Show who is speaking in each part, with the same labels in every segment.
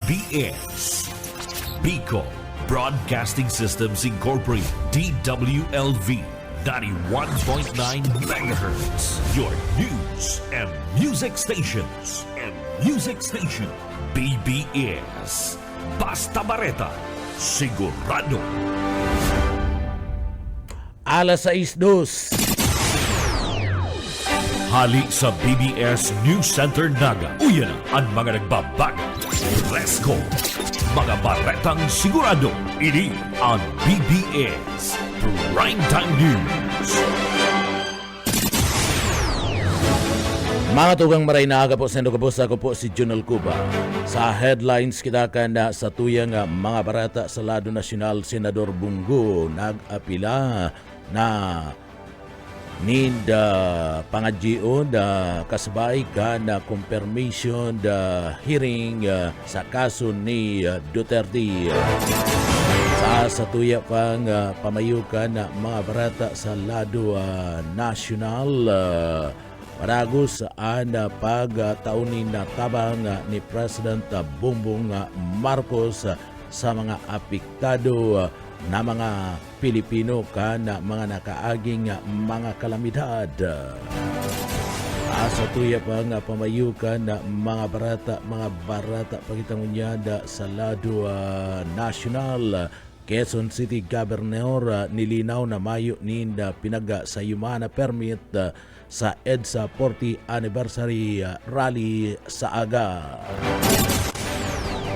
Speaker 1: BBS Bico Broadcasting Systems Incorporated, DWLV 91.9 MHz, your news and music stations. BBS Basta Bareta, sigurado.
Speaker 2: Alas 6:02.
Speaker 1: Hali sa BBS News Center Naga. Uyan ang mga nagbabago. Presko, mga baretang sigurado. Ini ang BBS Primetime News.
Speaker 2: Mga tugang maray na aga po sa ako po si Junel Cuba. Sa headlines kita na sa tuyang mga barata sa lado nasyonal, Senador Bungo nag-apila na need pangagio da kasabay ka na confirmation da hearing sa kaso ni Duterte. Sa tuya pang pamayukan na mga barata sa lado nasyonal, paragos ang pagtaunin na tabang ni President Bongbong Marcos sa mga apektado na mga Pilipino na mga nakaaging mga kalamidad. Sa tuya pa nga pamayukan na mga barata pagitangunyada sa lado nasyonal, Quezon City Governor nilinaw na mayo ninda pinaga sa Humana Permit sa EDSA 40 Anniversary Rally sa aga.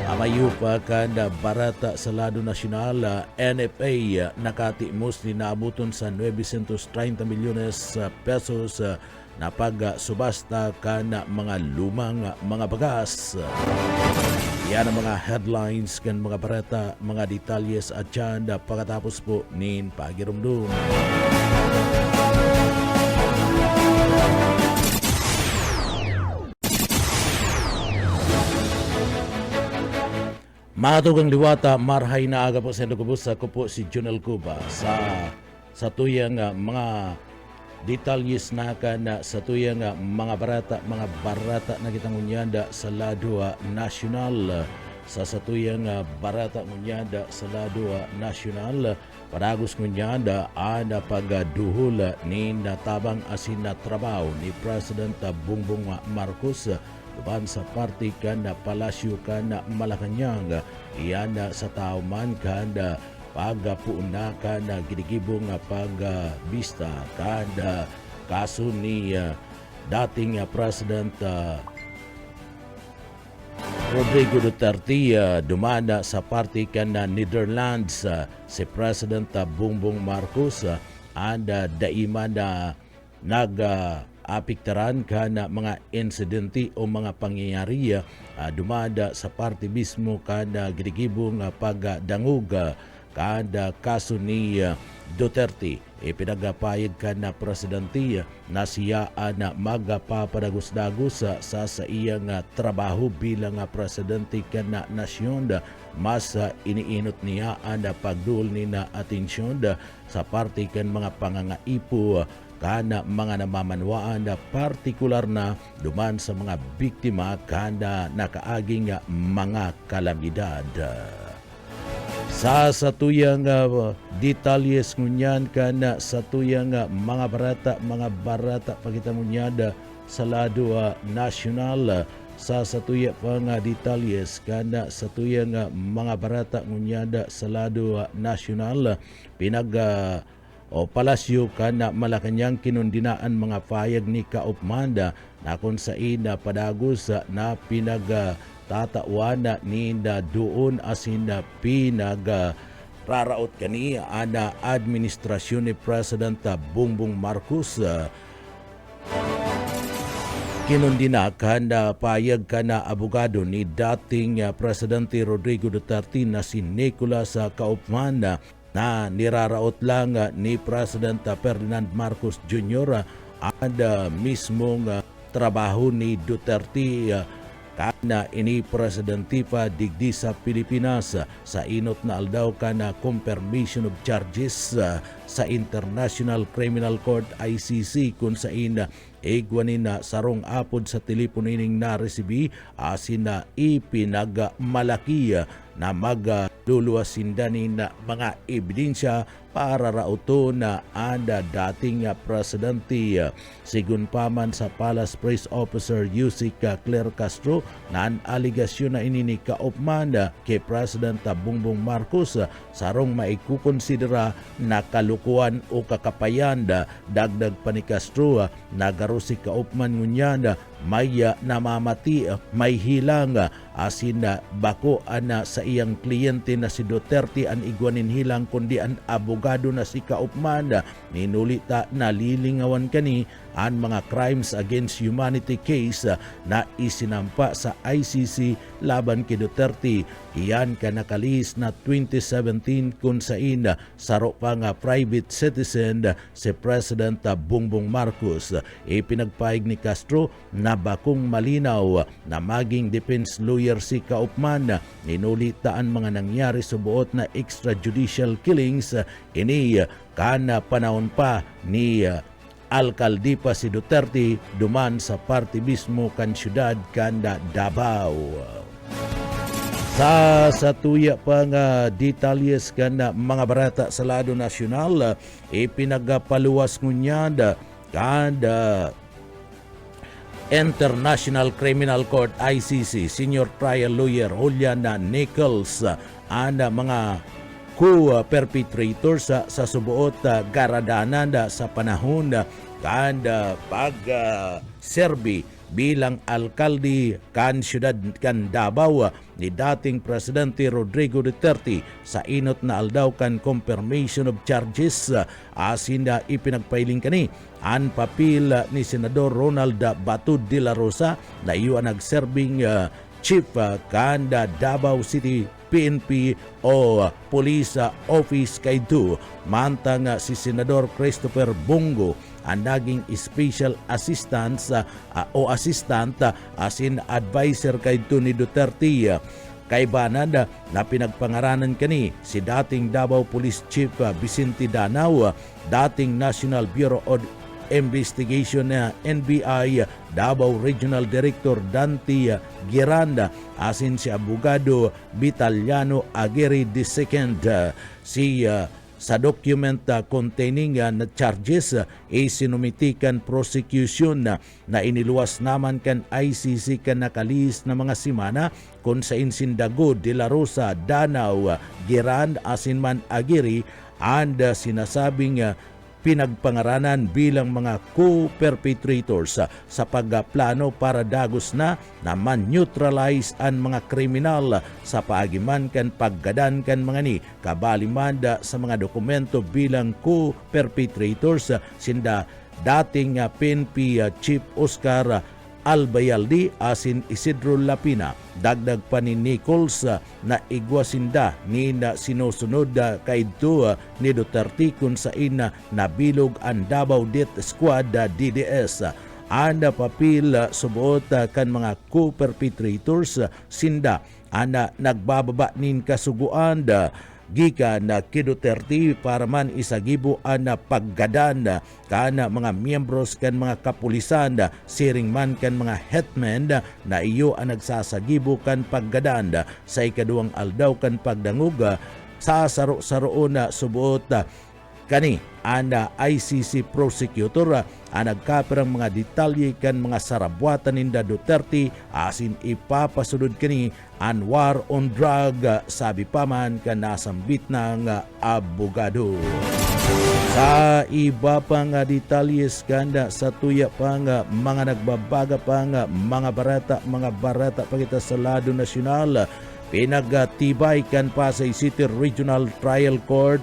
Speaker 2: Amayo pa kanda barata sa lado nasyonal, NFA nakatimos ni naabuton sa 930 milyones pesos na pag-subasta kana mga lumang mga bagas. Yan ang mga headlines kan mga barata, mga detalyes at dyan pagkatapos po nin pagirumdum. Mga tugang liwata, marhay na aga po sa Nagubus. Ako po si Junel Cuba sa tuyang mga detalyes na sa tuyang mga barata na kitang unyanda sa lado nasyonal. Sa tuyang barata unyanda sa lado nasyonal, paragos unyanda ang pagduhol ni natabang asin na trabaho ni President Bongbong Marcos uban sa party na palasyo na Malacanang. Iyan sa tauman na pagpuuna na ginigibong pagbista kada kaso ni dating President Rodrigo Duterte dumana sa party na Netherlands. Si President Bongbong Marcos daima na apiktaran ka na mga insidente o mga pangyayari dumada sa party mismo kada ginigibong pagdangog kada kaso ni Duterte. Pinagpayag ka na presidente na siya na magpapadagos-dagos sa iyang trabaho bilang presidente ka na nasyon. Mas iniinot niya ang pagdul ni na atensyon sa party kan mga pangangaipo kana mga namamanwaan na partikular na duman sa mga biktima kana nakaaging mga kalamidad. Sa tuyang detalyes ngunyan kana sa tuyang mga barata pagitangunyada sa lado nasyonal. Sa tuya pang detalyes kana sa tuyang mga barata ngunyada sa lado nasyonal, palasyo kana Malacanang kinundinaan mga payag ni Kaupmanda na kung saan padagos na tatauan ni doon asin raraot kaniya ana administrasyon ni President Bongbong Marcos. Kinundina na payag na abogado ni dating Presidente Rodrigo Duterte na si Nicolas Kaupman na niraraot lang ni President Ferdinand Marcos Jr. ang mismong trabaho ni Duterte kana ini presidente pa digdi sa Pilipinas sa inot na aldaw kana confirmation of charges sa International Criminal Court ICC kung sa ina igwanin na sarong apod sa telepono ining na-resibi asin na ipinagmalaki na magduluwasindanin na mga ebidensya para rauto na ada dating presidente. Sigun paman sa Palace Press Officer Yusik Claire Castro na ang aligasyon na inini kaupman kay President Bongbong Marcos sarong maikukonsidera na kalukuan o kakapayan. Dagdag pa ni Castro nagaro si kaupman ngunyan may namamati, may hilang asin bako ana sa iyang kliyente na si Duterte ang igwanin hilang kundi ang abogado na si kaupman. Ninulita na lilingawan kani ang mga crimes against humanity case na isinampa sa ICC laban kay Duterte. Iyan ka nakalis na 2017 kung sain saro pa nga private citizen si President Bongbong Marcos. Ipinagpaig ni Castro na bakong malinaw na maging defense lawyer si kaupman. Ninulitaan mga nangyari sa buot na extrajudicial killings ini kana panahon pa ni alkalde pa si Duterte duman sa party mismo kan syudad kanda Davao. Sa tuya pa nga detalyes kana mga barata sa lado nasyonal ipinagapaluwas ngunyad kada International Criminal Court ICC Senior Trial Lawyer Julian Nichols ana mga co-perpetrators sa subuot garadanan sa panahon kanda pag-serbi bilang alkalde kan syudad kan Davao ni dating Presidente Rodrigo Duterte sa inot na aldaw kan confirmation of charges asin na ipinagpailing kani ang papel ni Senador Ronald Batud de la Rosa na iyo ang nagserbing chief kanda Davao City PNP o Police Office kay do mantang si Senador Christopher Bongo ang naging special assistant o assistant asin advisor kay do ni Duterte. Kay banad na pinagpangaranan kani si dating Davao Police Chief Vicente Danao, dating National Bureau of Investigation na NBI Davao Regional Director Dante Giranda asin si abogado Vitaliano Aguirre II. Sa document containing na charges sinumitikan prosecution na iniluwas naman kan ICC kan nakalis na mga simana kung sa insindago de la Rosa, Danao, Girand asin man Aguirre and sinasabing pinagpangaranan bilang mga co-perpetrators sa pagplano para dagos na man-neutralize ang mga kriminal sa paagiman kan paggadan kan mga ni kabalimanda sa mga dokumento bilang co-perpetrators sinda dating PNP Chief Oscar Albayalde asin Isidro Lapina. Dagdag pa ni Nichols na igwasinda ni na sinusunod kay do ni Duterte kung sa ina nabilog ang Davao Death Squad DDS. Ana papil subuot kan mga co-perpetrators sinda ana nagbababa nin kasuguan gika na kiduterte para man isagibo na paggadan kana mga miyembros kan mga kapulisan siring man kan mga hetman na iyo ang nagsasagibo kan paggadan sa ikaduang aldaw kan pagdangog sa saro-saro na subuot kani ana ICC prosecutor nagkapirang mga detalye kan mga sarabwatan ninda Duterte asin ipapasunod kani ang war on drug sabi paman kan nasambit ng abogado. Sa iba pang detalyes kanda sa tuya pang mga nagbabaga pang mga barata pagita sa lado nasyonal. Pinagtibay kan Pasay City Regional Trial Court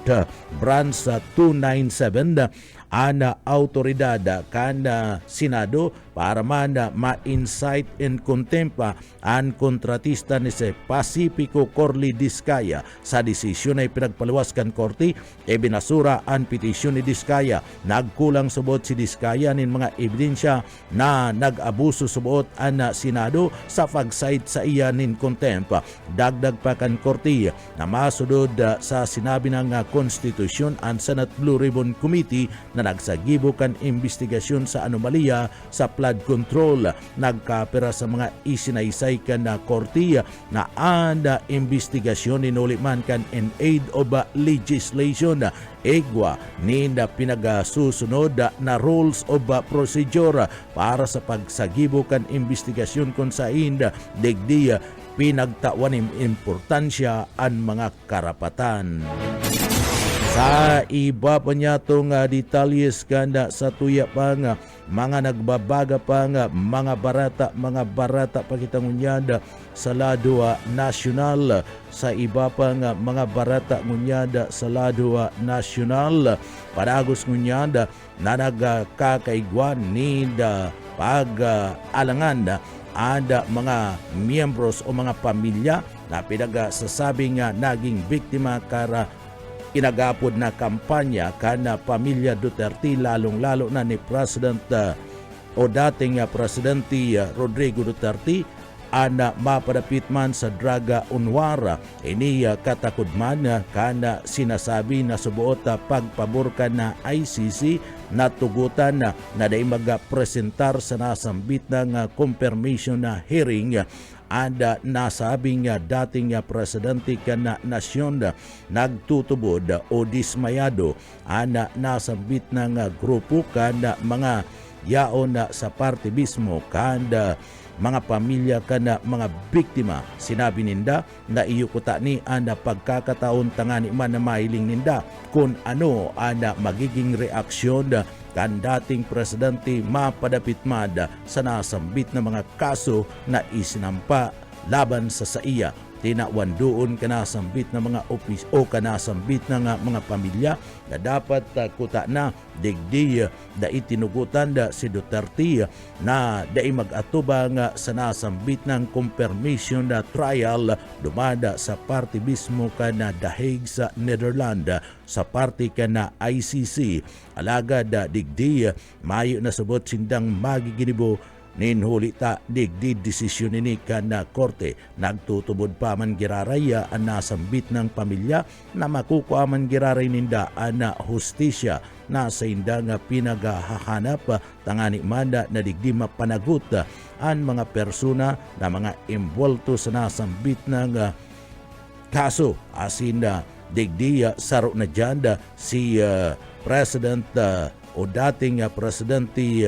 Speaker 2: Branch 297 ana autoridad kana Senado para man ma-incite and contempt ang kontratista ni si Pacifico Corley Diskaya sa desisyon ay pinagpaluwas kan korte binasura ang petisyon ni Diskaya. Nagkulang subot si Diskaya nin mga ebidensya na nag-abuso subot ang Senado sa pag-cite sa iya nin contempt. Dagdag pa kan korte na masudod sa sinabi ng konstitusyon ang Senate Blue Ribbon Committee na nagsagibo kan investigasyon sa anomalya sa flood control. Nagkapera sa mga isinaysay kan na korte na anda investigasyon inuliman kan in aid of legislation egwa ninda pinagasusunod na rules of procedure para sa pagsagibo kan investigasyon kung saan digdi pinagtawan importansya ang mga karapatan. Sa iba pa niya itong detalyes kanda sa tuya pa nga mga nagbabaga pa nga mga barata pa kitang unyada sa lado nasyonal. Sa iba pa nga mga barata ngunyada sa lado nasyonal padagos ngunyada na nagkakaigwan ni pag-alangan ada mga miyembros o mga pamilya na pinagsasabi nga naging biktima kara inagapod na kampanya kana pamilya Duterte lalong-lalo na ni President o dating Presidente Rodrigo Duterte ana mapadapit man sa draga unwara. Ini katakod man kana sinasabi na subuot pagpabor ka na ICC na tugutan na day magapresentar sa nasambit ng confirmation na hearing. Anda nasabing dating presidente kana nasyon nagtutubod o dismayado ana nasambit ng grupo kana mga yaon sa parte mismo kanda mga pamilya kana mga biktima. Sinabi ninda na iyukuta ni anda pagkakataon tangani man na mailing ninda kung ano anda magiging reaksyon kan dating presidente mapadapit mad sa nasambit na mga kaso na isinampa laban sa iya. Tinawan doon kanasambit na mga opis o kanasambit na nga mga pamilya na dapat kuta na digdi da itinugutan da si Duterte na dai mag-atubang sa nasambit ng confirmation na trial dumada sa party mismo ka na The Hague sa Netherlands sa party ka na ICC. Alagad digdi mayo na subot sindang magiginibo ninhulita digdi desisyon ni kana korte. Nagtutubod pa man giraraya ang nasambit ng pamilya na makukuha man giraray ninda ana hustisya na sa inda nga pinagahahanap tangani manda na digdi mapanagot ang mga persona na mga involto sa nasambit ng kaso. Asin digdi saro na dyan si President o dating Presidente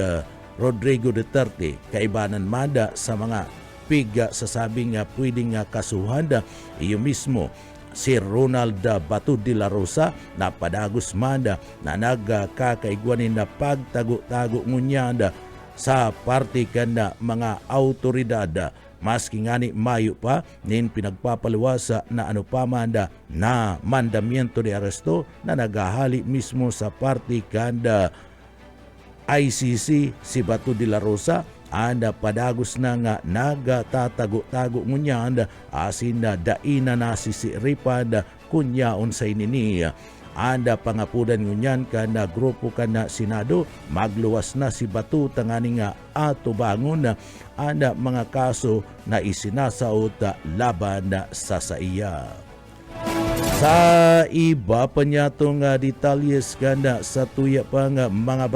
Speaker 2: Rodrigo Duterte kaibanan mada sa mga piga sasabing pwedeng kasuhan iyo mismo si Ronald Bato de la Rosa na padagos mada na nagkakaigwanin na pagtago-tago ngunyada sa parte kanda mga autoridad. Maski ngani mayo pa nin pinagpapaluwasa na ano pa manda na mandamiento de aresto na nagahali mismo sa parte kanda ICC si Bato de la Rosa. Anda padagos na nga nagatatago-tago ngunya anda asin na daina na sisiripan kunyaon sa inini. Anda pangapudan ngunyan ka na grupo ka na Senado magluwas na si Bato tangani nga ato bangon anda mga kaso na isinasaot laban sa iya. Sa iba pa niya itong detalyes ganda sa tuya pa nga mga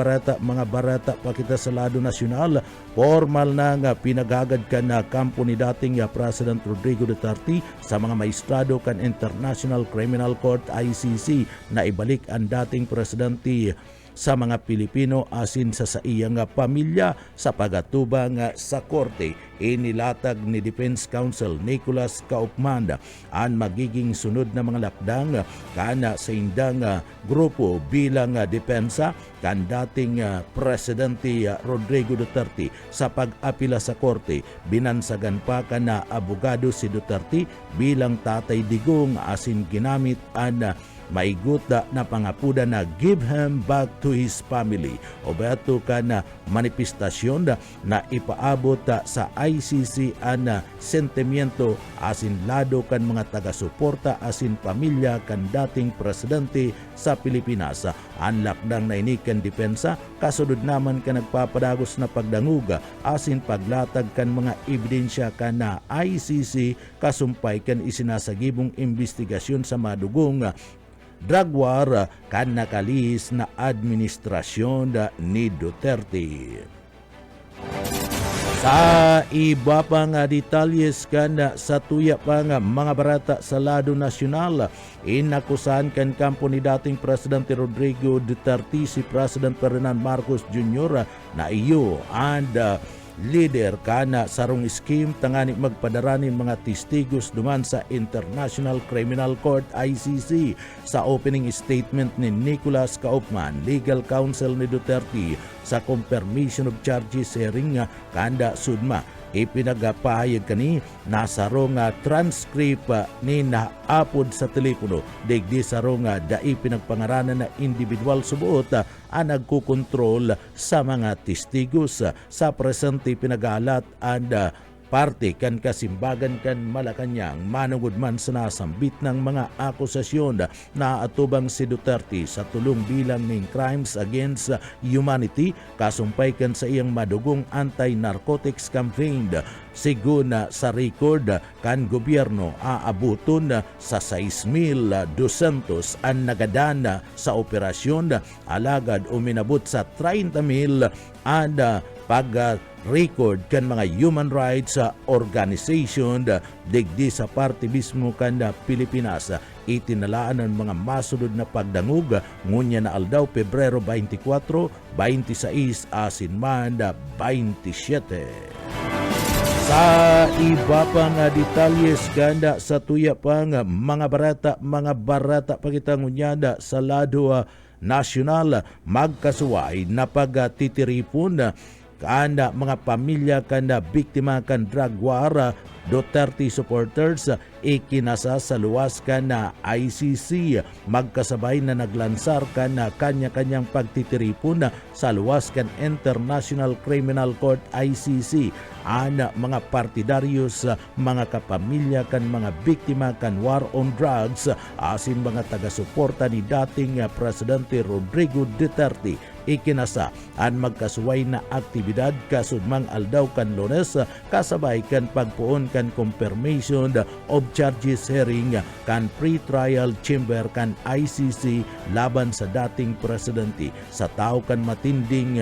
Speaker 2: barata pa kita sa lado nasyonal. Formal na nga pinagagad ka na kampo ni dating President Rodrigo Duterte sa mga maestrado kan International Criminal Court ICC na ibalik ang dating presidente sa mga Pilipino asin sa iyang pamilya sa pagatubang sa korte. Inilatag ni Defense Counsel Nicolas Kaufman ang magiging sunod na mga lakdang kana sa indang grupo bilang depensa kan dating Presidente Rodrigo Duterte sa pag-apila sa korte. Binansagan pa kana abogado si Duterte bilang tatay digong asin ginamit ang maigut na pangapuda na give him back to his family. O beto ka na manifestasyon na ipaabot sa ICC ang sentimiento asin lado kan mga taga-suporta asin pamilya kan dating presidente sa Pilipinas. Ang lakdang na ini kan depensa, kasunod naman ka nagpapadagos na pagdanguga asin paglatag kan mga ebidensya ka na ICC kasumpay kan isinasagibong investigasyon sa madugong drug war kan nakalis na administrasyon ni Duterte. Sa iba pa nga detalyes kan sa tuya pa nga mga barata sa lado nasyonal, inakusahan kan kampo ni dating Presidente Rodrigo Duterte si President Ferdinand Marcos Jr. na iyo and leader kana sarong scheme tangani magpadaranin mga testigos duman sa International Criminal Court ICC. Sa opening statement ni Nicolas Kaufman, legal counsel ni Duterte, sa confirmation of charges hearing kanda sudma ipinagapahayag kani nasarong transcript ni naapod sa telepono digdi sarong dai pinagpangaranan na individual subuot ang nagkukontrol sa mga testigos. Sa presente pinagalat and parte kan kasimbagan kan Malacanang manungod man sa nasambit ng mga akusasyon na atubang si Duterte sa tulong bilang ng crimes against humanity kasumpay kan sa iyang madugong anti-narcotics campaign. Sigun sa record kan gobyerno aabuton sa 6,200 ang nagadana sa operasyon alagad uminabot sa 30,000 ang pag-record kan mga human rights organization digdi sa parte mismo kan Pilipinas. Itinalaan ang mga masunod na pagdangog ngunya na aldaw Pebrero 24, 26 asin man 27. Sa iba pa nga detalyes kanda sa tuya pa nga mga barata pagitangunyada sa lado nasyonal, magkasuway na pagtitiripon kanda mga pamilya kanda biktima kan drug war. Duterte supporters ikinasa sa luwas ka na ICC. Magkasabay na naglansar ka na kanya-kanyang pagtitiripon sa luwas kan International Criminal Court ICC. Ana mga partidaryos, mga kapamilya kan mga biktima kan war on drugs asin mga taga-suporta ni dating Presidente Rodrigo Duterte. Ikinasa ang magkasuway na aktibidad kasudmang aldaw kan Lunes kasabay kan pagpuon kan confirmation of charges hearing kan pre-trial chamber kan ICC laban sa dating presidente. Sa tao kan matinding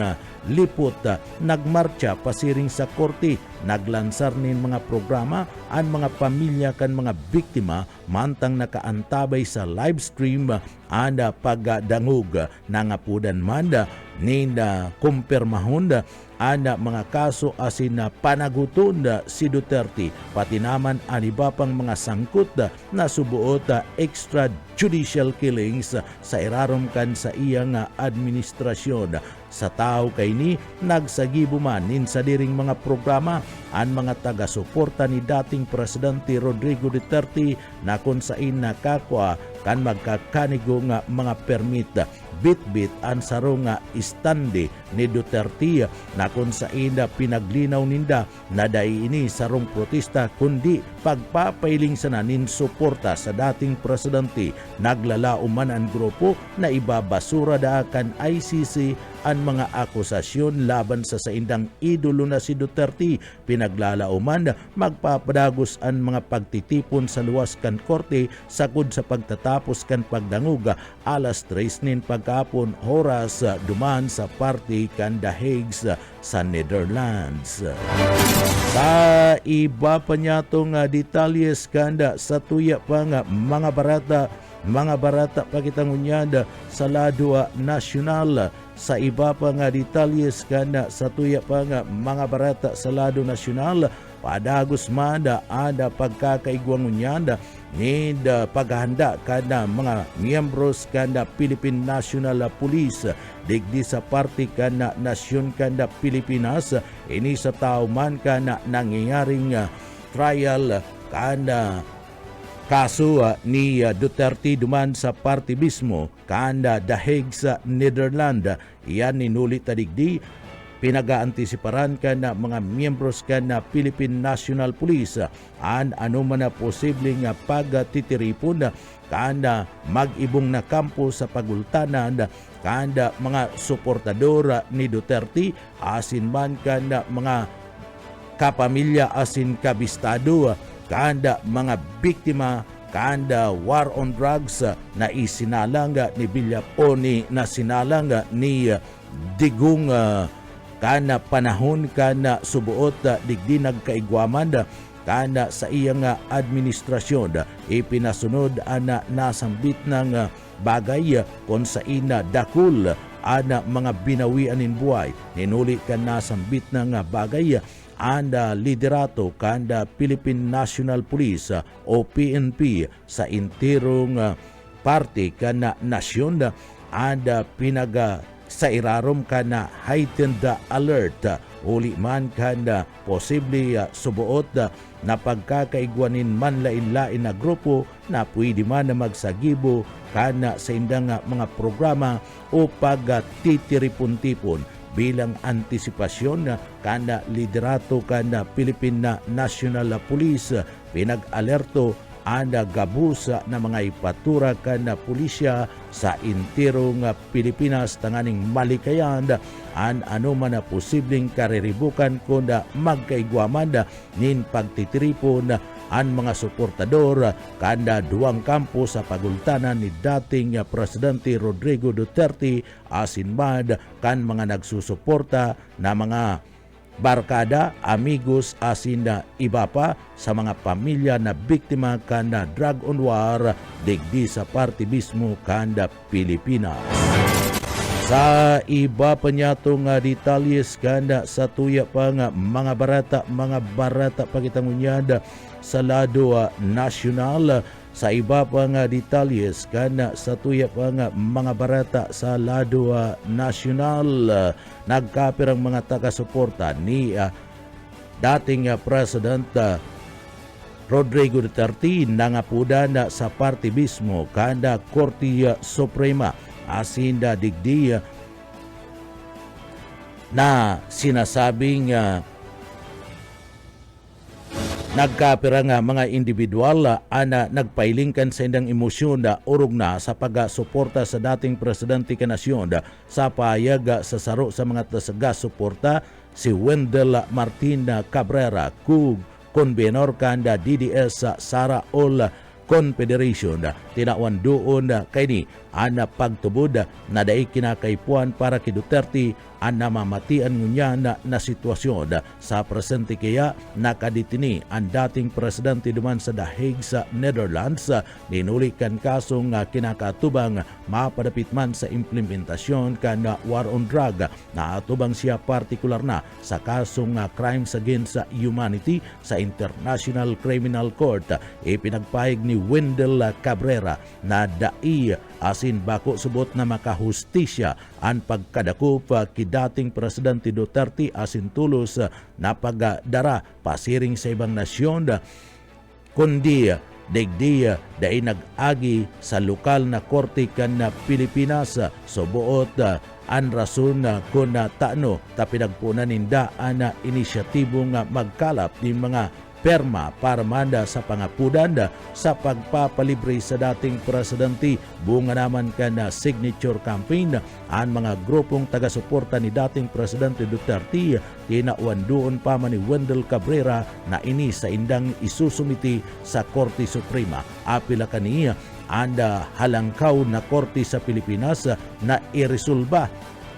Speaker 2: lipot nagmarcha pasiring sa korte, naglansar nin mga programa ang mga pamilya kan mga biktima mantang nakaantabay sa live stream anda pagdangog nangapudan manda ninda kumpirmahon ana mga kaso asin na panaguton si Duterte pati naman aniba pang mga sangkot na subuot extrajudicial killings sa irarom kan sa iyang administrasyon. Sa tao kay ni nagsagibo man sa diring mga programa ang mga taga-suporta ni dating Presidente Rodrigo Duterte na kung sain nakakwa kan magkakanigo nga mga permit bit-bit ang sarong istande ni Duterte na kung sain pinaglinaw ninda na dai ini sarong protesta kundi pagpapailing sa nanin suporta sa dating presidente. Naglalao man ang grupo na ibabasura daakan ICC ang mga akusasyon laban sa saindang idolo na si Duterte. Pinaglalao man magpapadagos ang mga pagtitipon sa luwas kan korte sakod sa pagtatapos kan pagdanguga alas 3 nin pagkapon oras duman sa party kan The Hague sa Netherlands. Sa iba pa niya itong detalyes kanda sa tuya pa nga mga barata pakitangunyada sa lado nasyonal. Sa iba pa nga detalyes kanda sa tuya pa nga mga barata sa lado nasyonal, padagos manda ada pagkakaigwangunyanda ni paghahanda kada mga miyembros kada Philippine National Police digdi sa parte kana nasyon kada Pilipinas. Ini sa tao man kana nangyayaring trial kada kaso ni Duterte duman sa partibismo kanda dahig sa Netherlands. Iyan ninuli tadigdi pinag-aantisiparan ka na mga miyembros ka na Philippine National Police ano man na posibleng pagtitiripon kanda mag-ibong na kampo sa pagultanan kanda mga suportador ni Duterte asin man kanda mga kapamilya asin kabistado kanda mga biktima kanda war on drugs na isinalang ni Villapone na sinalang ni Digong kana panahon kana subuot digdi nagkaigwaman kana sa iyang administrasyon ipinasunod ana nasambit ng bagay kon sa ina dakul ana mga binawian in buhay ninuli ka nasambit ng bagay anda liderato kanda Philippine National Police o PNP sa intirong parte kana nasyon anda pinaga sa irarom ka na heightened alert uli man ka na posible subuot na pagkakaigwanin man lain-lain na grupo na pwede man na magsagibo ka na sa indang mga programa o pagtitiripon-tipon bilang antisipasyon kana liderato kana Philippine National Police pinag-alerto anda gabusa na mga ipatura kana pulisya sa intirong Pilipinas tanganing malikayan ano man na posibleng kariribukan kunda magkaigwaman nin pagtitiripon ang mga suportador kanda duwang kampo sa pagultanan ni dating Presidente Rodrigo Duterte asin mad kan mga nagsusuporta na mga barkada, amigos asin na iba pa sa mga pamilya na biktima kanda drug on war digdi sa partibismo kanda Pilipinas. Sa iba pa niya itong detalyes kanda sa tuya pa nga mga barata pagitangunyad sa lado nasyonal. Sa iba pa nga detalyes kana sa tuya pa nga mga barata sa lado nasyonal nagkapirang mga taga-suporta ni dating President Rodrigo Duterte nangapuda na sa partibismo kanda Korte Suprema asinda digdi na sinasabing nagkapira nga mga individual ana nagpailingkan sa indang emosyon urog na sa pagsuporta sa dating presidente ka nasyon sa payag sa saro sa mga taga-suporta si Wendell Martin Cabrera kug konbenor kanda DDS Sara All Confederation tinawan doon kay ni ana pagtubod na daig kinakaipuan para kay Duterte ana mamatian ngunya na sitwasyon sa presente kaya nakaditini ang dating presidente duman sa dahig sa Netherlands ninulikan kasong kinakatubang mapadapit man sa implementasyon kan war on drug na atubang siya partikular na sa kasong crimes against humanity sa International Criminal Court ipinagpahig ni Wendell Cabrera na dai asin bako subot na makahustisya ang pagkadakop ki dating presidente Duterte asin tulos na pagdara pasiring sa ibang nasyon kundi digdi dai nag-agi sa lokal na korte kan na Pilipinas subuot ang rason kung taano ta pinagpunan ninda ang inisyatibo nga magkalap ni mga perma para manda sa pangapudan sa pagpapalibre sa dating presidente bunga naman ka na signature campaign ang mga grupong taga-suporta ni dating presidente Duterte tinawan doon pa man ni Wendell Cabrera na ini sa indang isusumiti sa Korte Suprema apila kaniya anda halangkaw na korte sa Pilipinas na iresolba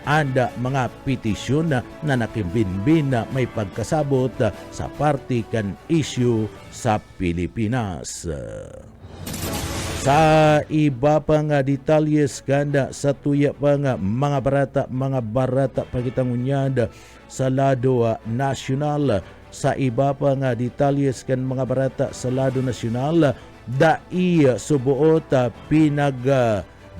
Speaker 2: anda mga petisyon na nakimbinbin na may pagkasabot sa party kan issue sa Pilipinas. Sa iba pa nga detalyes kanda sa tuya pa nga mga barata pagitangunyad sa lado nasyonal. Sa iba pa nga detalyes kan mga barata sa lado nasyonal dai subuot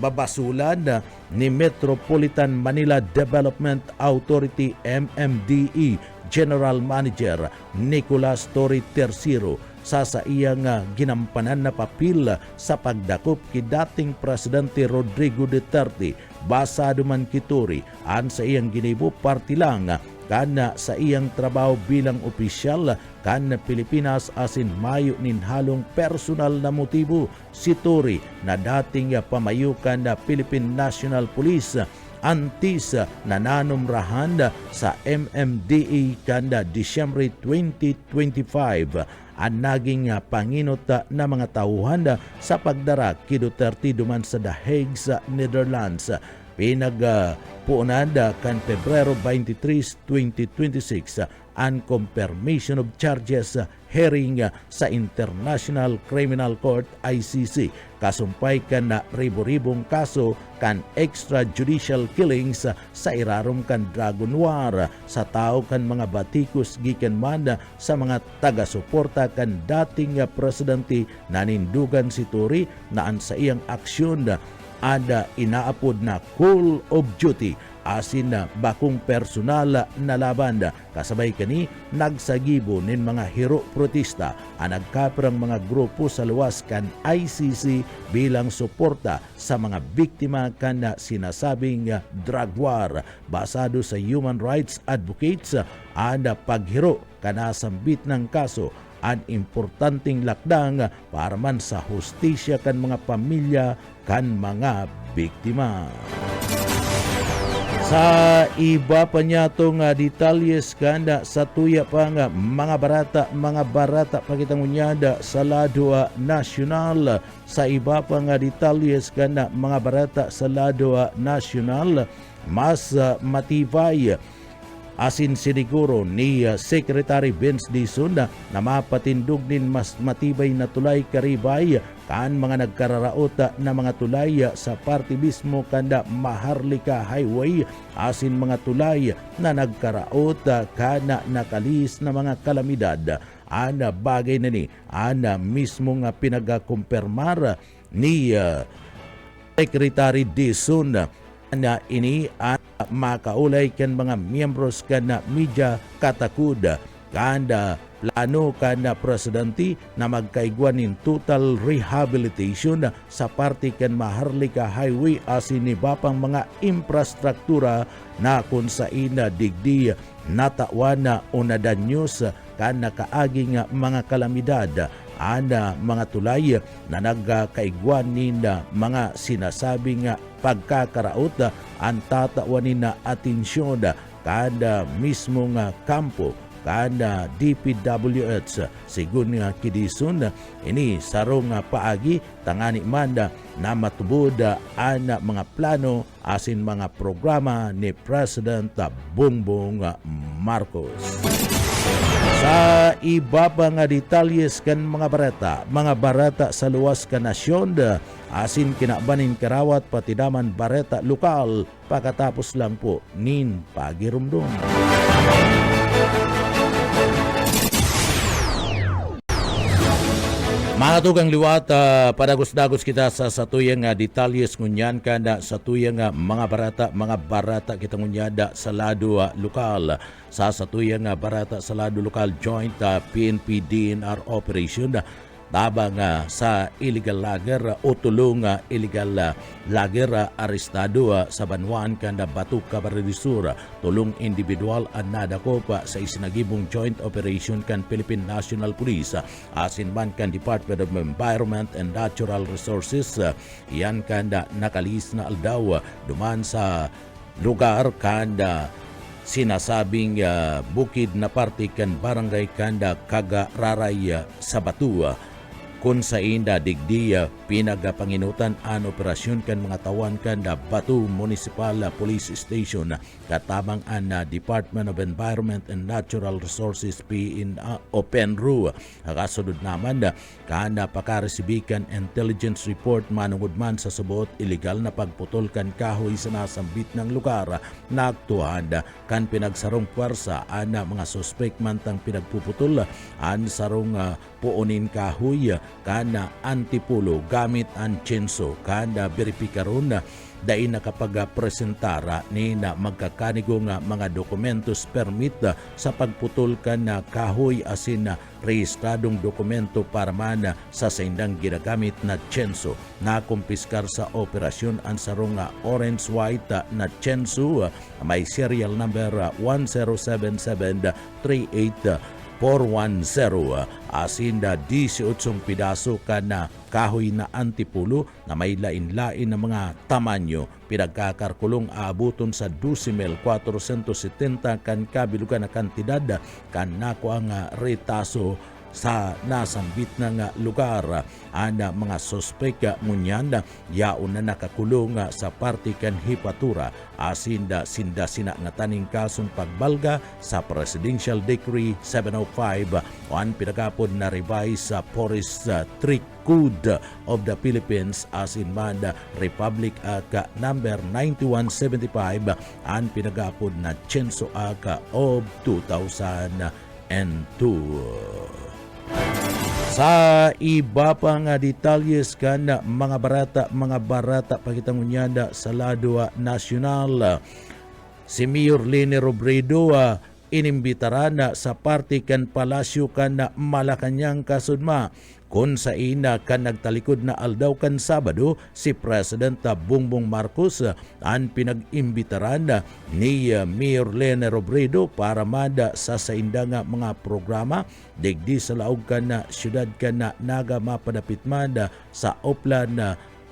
Speaker 2: babasulan ni Metropolitan Manila Development Authority MMDE General Manager Nicolas Torre III sa iyang ginampanan na papel sa pagdakop kay dating Presidente Rodrigo Duterte. Basado man kituri an sa iyang ginibo party lang kana sa iyang trabaho bilang opisyal kan Pilipinas asin mayo nin halong personal na motibo si Tory na dating pamayukan na Philippine National Police antis na nanumrahan sa MMDA kanda Disyembre 2025 ang naging panginot na mga tauhan sa pagdara kay Duterte duman sa The Hague sa Netherlands. Pinagpuunan kan Pebrero 23, 2026 ang confirmation of charges hearing sa International Criminal Court ICC. Kasumpay kan na ribo-ribong kaso kan extrajudicial killings sa irarom kan Dragon War sa tao kan mga batikos gikan man sa mga taga-suporta kan dating presidente nanindugan si Tory na an sa iyang aksyon ada inaapod na Call of Duty asin na bakong personal na laban. Kasabay kani nagsagibo nin mga hero protesta ang nagkaprang mga grupo sa luwas kan ICC bilang suporta sa mga biktima kan sinasabing drug war. Basado sa human rights advocates ang paghiro kanasambit ng kaso ang importanteng lakdang para man sa hustisya kan mga pamilya kan mga biktima. Sa iba pa niya itong detalyes kanda sa tuya pa nga mga barata pakitang unyada sa lado nasyonal. Sa iba pa nga detalyes kanda mga barata sa lado nasyonal mas matibay asin siniguro ni Secretary Vince Dizon na mapatindog nin mas matibay na tulay karibay kan mga nagkararaot na mga tulay sa party mismo kanda Maharlika Highway asin mga tulay na nagkaraot kana nakalis na mga kalamidad. Ana bagay na ni ana mismo nga pinagakumpirmar ni Secretary Dizon na ini ang makaulay kan mga miyembros kan na media katakud kanda plano kan na presidente na magkaigwan in total rehabilitation sa parte kan Maharlika Highway asin ni bapang mga infrastruktura na kung sa ina digdi natawan na unadanyos kan nakaaging mga kalamidad. Ana mga tulay na nagkaigwanin na mga sinasabing pagkakaraot ang tataawanin na atensyon kada mismo nga kampo kada DPWH sigun nga kidison ini sarong paagi tangani manda na matubod ana mga plano asin mga programa ni President Bongbong Marcos. Sa iba pa nga detalyes kan mga barata sa luwas ka nasyon asin kinabanin karawat pati daman bareta lokal pagkatapos lang po nin pagirumdum. Mga tugang liwat, padagos-dagos kita sa satuyang detalyes ngunyan kada satuyang mga barata kita ngunyada sa lado lokal. Sa satuyang barata sa lado lokal joint PNP DNR operation tabang sa illegal lager o tulong illegal lager arestado sa Banwan kanda Batuk Cabarrisur tulong individual ang nadakop sa isinagibong joint operation kan Philippine National Police asin man kan Department of Environment and Natural Resources yan kanda nakalis na aldaw duman sa lugar kanda sinasabing bukid na parte kan barangay kanda Kagararay sa Batu kung sa inda digdi pinagapanginutan ang operasyon kan mga tawan kan Batu Municipal Police Station katabang ang Department of Environment and Natural Resources PNRO. Kasunod naman kan pakaresibikan intelligence report manungod man sa subuot illegal na pagputol kan kahoy sa nasambit ng lugar na aktuhan kan pinagsarong puwersa ang mga suspect mantang pinagpuputol ang sarong puunin kahoy kana antipulo gamit ang chenso kada beripikaron dai nakapag-presentara ni na magkakanigo nga mga dokumentos permit sa pagputulkan na kahoy asin na rehistradong dokumento para man sa saindang ginagamit na tsenso. Nakumpiskar sa operasyon ang sarong orange-white na tsenso may serial number 107738410 asin na 18 pidaso ka na kahoy na antipulo na may lain-lain na mga tamanyo. Pinagkakarkulong aabuton sa 12,470 kan kabilugan na kantidad kan nako ang retaso sa nasambit na nga lugar. Ana mga sospek ngunyan yaon na nakakulong sa party kan hipatura asinda sina nga taning kasong pagbalga sa Presidential Decree 705 on pinagapod na revise sa Forest Trick Code of the Philippines as in man Republic Act number 9175 an pinagapod na Censo Act of 2002. Sa iba pa nga detalyes kan mga barata pakitangunyada sa Ladua Nacional, si Mayor Leni Robredo inimbitara na sa party kan palasyo kan Malacañang kasudma kung sa ina kan nagtalikod na aldaw kan Sabado si President Bongbong Marcos ang pinag-imbitaran ni Mayor Leni Robredo para mada sa sainda nga mga programa digdi sa laog kan na syudad kan na naga mapadapit mada sa Oplan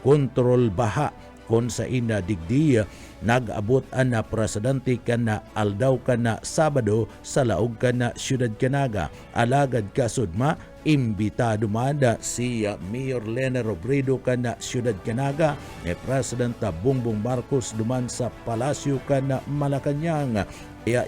Speaker 2: Control Baha kung sa ina digdi nag-abot ang presidente kan na aldaw kan na Sabado sa laog kan na syudad kanaga alagad kasudma imbitado mada si Mayor Leni Robredo kan na syudad kanaga ni President Bongbong Marcos duman sa palasyo kan na Malacañang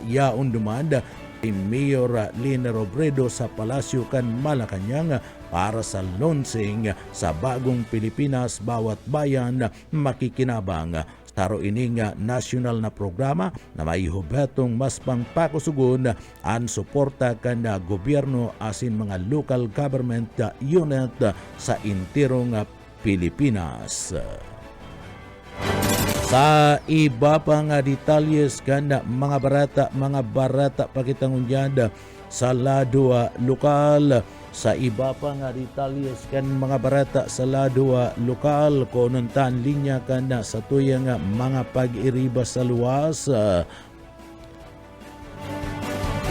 Speaker 2: yaon dumanda si Mayor Leni Robredo sa palasyo kan Malacañang para sa launching sa bagong Pilipinas bawat bayan makikinabang. Taro ining national na programa na may hubetong mas pangpakusugon ang suporta kan gobyerno asin mga local government unit sa intirong Pilipinas. Sa iba pa nga detalyes kan mga barata pakitangunyada sa Ladua lokal. Sa iba pa nga detalyes kan mga barata sa Ladua lokal konuntan linya kan sa tuyang mga pag-iriba sa luwas.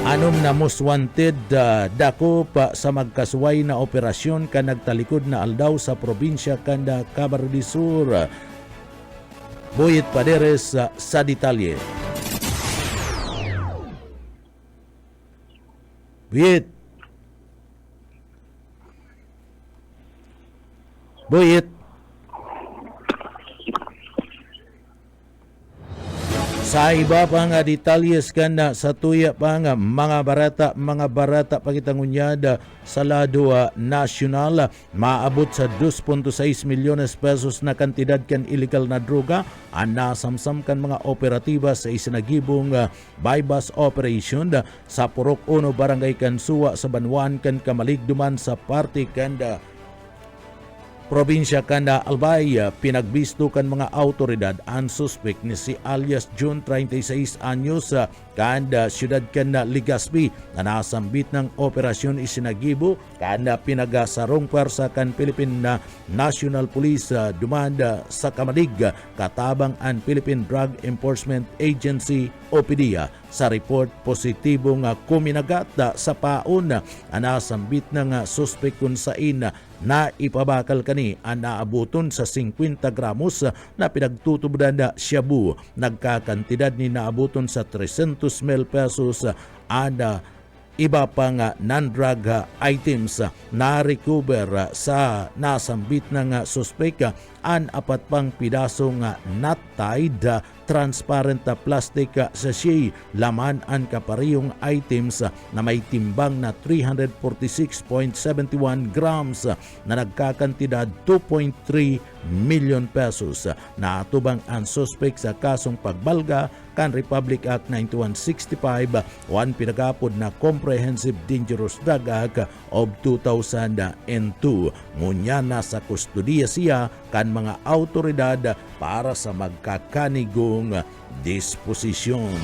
Speaker 2: Anom na most wanted dako pa sa magkasuway na operasyon kan nagtalikod na aldaw sa probinsya kan Camarines Sur. Boyet Paderes sa detalye. Boyet. Sa iba pa nga detalyes kan sa tuya pa nga mga barata pakitangunyada sa Ladua Nacional maabot sa 2.6 milyones pesos na kantidad kan illegal na droga ang nasamsam kan mga operatiba sa isinagibong bypass operation sa Purok 1 Barangay Kansuwa sa Banwan kan Kamaligduman sa parte kan probinsya kan Albay. Pinagbisto kan mga autoridad ang suspect ni si alias June 36 anyos kan siyudad kan Legazpi na nasambit ng operasyon isinagibo kan pinagasarong pwersa kan Philippine National Police dumanda sa Kamalig katabang ang Philippine Drug Enforcement Agency o PDEA. Sa report positibo nga kuminagat sa paon ang nasambit ng suspect kung sain na ipabakal kani ang naabuton sa 50 gramos na pinagtutubudan na shabu. Nagkakantidad ni naabuton sa 300,000 pesos ada iba pang non-drug items na recover sa nasambit ng suspect ang apat pang pidaso nga not tied transparent na plastic sachet. Laman ang kaparehong items na may timbang na 346.71 grams na nagkakantidad 2.3 million pesos. Naatubang ang suspect sa kasong pagbalga kan Republic Act 9165 o ang pinagapod na Comprehensive Dangerous Drug Act of 2002. Ngunya na sa kustudiya siya kan mga autoridad para sa magkakanigong disposisyon.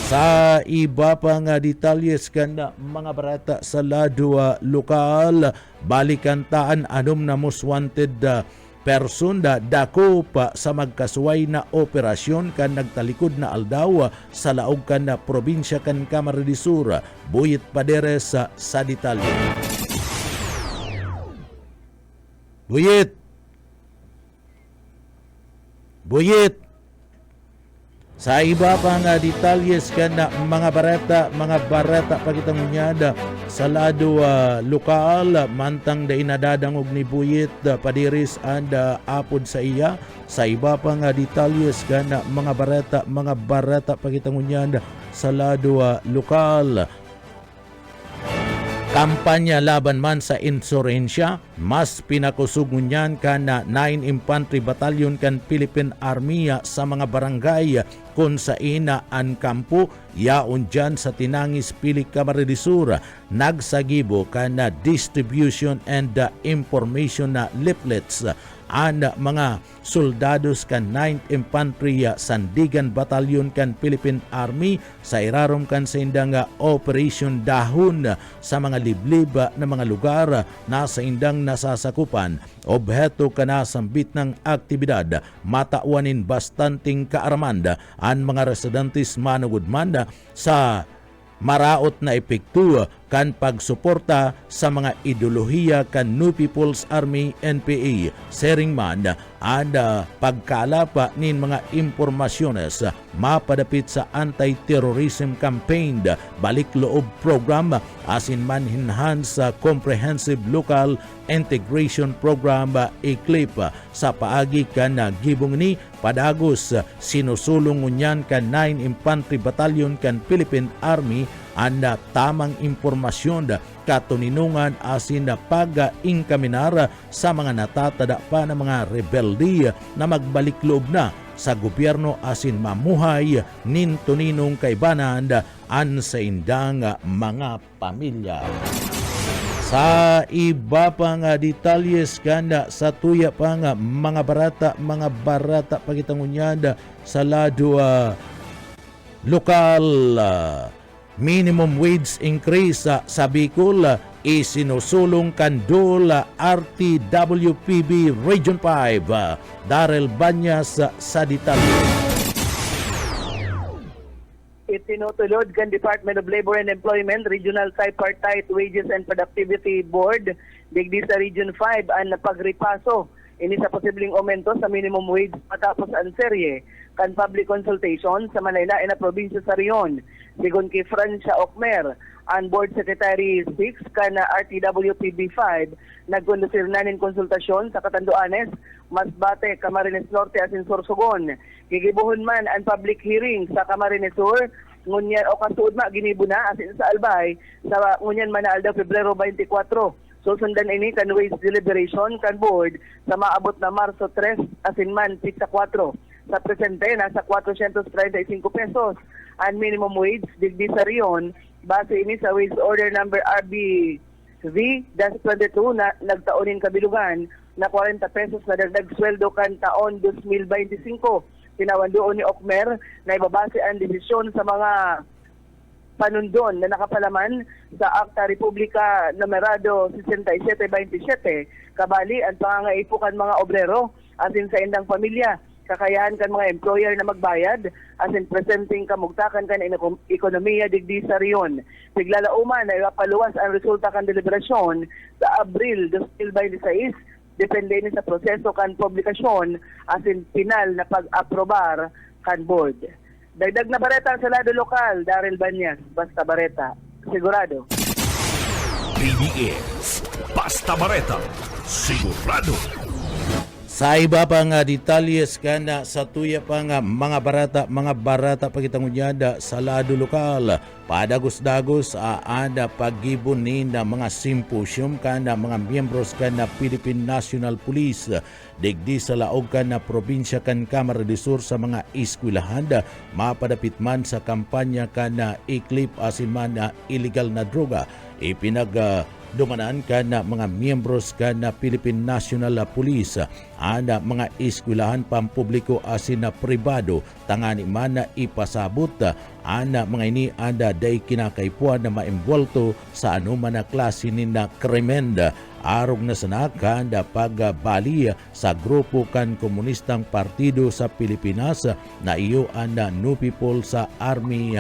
Speaker 2: Sa iba pa nga detalyes kanda mga barata sa ladwa lokal, balikantaan anom na most wanted person dako pa sa magkasuway na operasyon kan nagtalikod na aldaw sa laog kan na probinsya kan Camarines Sur. Buyit Paderes sa detalye. Buyit. Sa iba pa nga detalyes kana mga barata pagitang unyada sa lado lokal mantang da inadadangog ni Buyit Padiris and apod sa iya. Sa iba pa nga detalyes kana mga barata pagitang unyada sa lado lokal. Kampanya laban man sa insurensya, mas pinakusugon niyan kan 9 Infantry Battalion kan Philippine Army sa mga barangay kung sa ina ang kampo yaon dyan sa Tinangis Pili Camarines Sur. Nagsagibo kan distribution and information na leaflets ang mga soldados kan 9th Infantry Sandigan Battalion kan Philippine Army sa irarom kan sa indang Operation Dahon sa mga liblib na mga lugar na sa indang nasasakupan. Obheto ka na sambit ng aktibidad, matauanin bastanting kaaramanda ang mga residentes manugudmanda sa maraot na epekto kan pagsuporta sa mga ideolohiya kan New People's Army NPA. Sering man ang pagkalapa nin mga impormasyones mapadapit sa anti-terrorism campaign balik loob program asin man enhance comprehensive local integration program ECLIP sa paagi kan gibong ni padagos sinusulong ngunyan kan 9 Infantry Battalion kan Philippine Army ang tamang impormasyon katuninungan asin na pag-ingkaminar sa mga natatada pa na mga rebelde na magbalik loob na sa gobyerno asin mamuhay nin tuninong kaibanan an sa indang mga pamilya. Sa iba pa nga detalyes kanda sa tuya pa nga mga barata pagitangunyada sa lado lokal. Minimum wage increase sa Bicol isinusulong kan DOL RTWPB Region 5. Darrell Banyas sa detalye.
Speaker 3: Itinutulod kan Department of Labor and Employment Regional Tripartite Wages and Productivity Board digdi sa Region 5 ang napagripaso ini sa posibleng aumento sa minimum wage matapos ang serye kan public consultation sa Manila na probinsya sa Rion. Sigon kay Francia Ocmer, ang Board Secretary 6 kan RTWPB 5 nagkondusir na nin konsultasyon sa Catanduanes, Masbate, Camarines Norte asin Sorsogon. Gigibuhon man ang public hearing sa Camarines Sur ngunyan o kasuod ma ginibo na asin sa Albay sa ngunyan man na aldaw Pebrero 24. Susundan ini kan wage deliberation kan board sa maabot na Marso 3 asin man 6 sa 4. Sa presente nasa 435 pesos ang minimum wage digdi sa Rion base ini sa wage order number RBV-22 na nagtaonin kabilugan na 40 pesos na dagdag sweldo kan taon 2025. Tinawan doon ni Ocmer na ibabase ang desisyon sa mga panundon na nakapalaman sa Akta Republika Numerado 6727 kabali ang pangangaipukan mga obrero asin sa indang pamilya. Kakayahan kan mga employer na magbayad asin presenting kamugtakan kan ekonomiya digdi sa Rion. Piglalauman na ipaluwas ang resulta kan deliberasyon sa Abril 2026 depende ni sa proseso kan publikasyon asin final na pag-aprobar kan board. Dagdag na bareta sa lado lokal, Darrell Banyas, Basta Bareta, sigurado.
Speaker 1: PBS Basta Bareta, sigurado.
Speaker 2: Sa iba pa nga detalyes kana sa tuya pa nga mga barata pagitangunyada sa lado lokal. Padagos-dagos ada pagibon ni na mga simposium kana mga miyembros kana Philippine National Police digdi sa laog kana probinsya kan Camarines del Sur sa mga eskwelahan mapadapit man sa kampanya kana iklip asin man na illegal na droga. Dumanaan ka na mga miyembros ka na Philippine National Police, ana mga eskwelahan pampubliko asin na pribado, tangani man na ipasabot, ana mga ini anda day kinakaipuan na maimbwolto sa anuman na klase ni na krimen. Arog na sanakan da pagbali sa grupo kan komunistang partido sa Pilipinas na iyo anda New People sa Army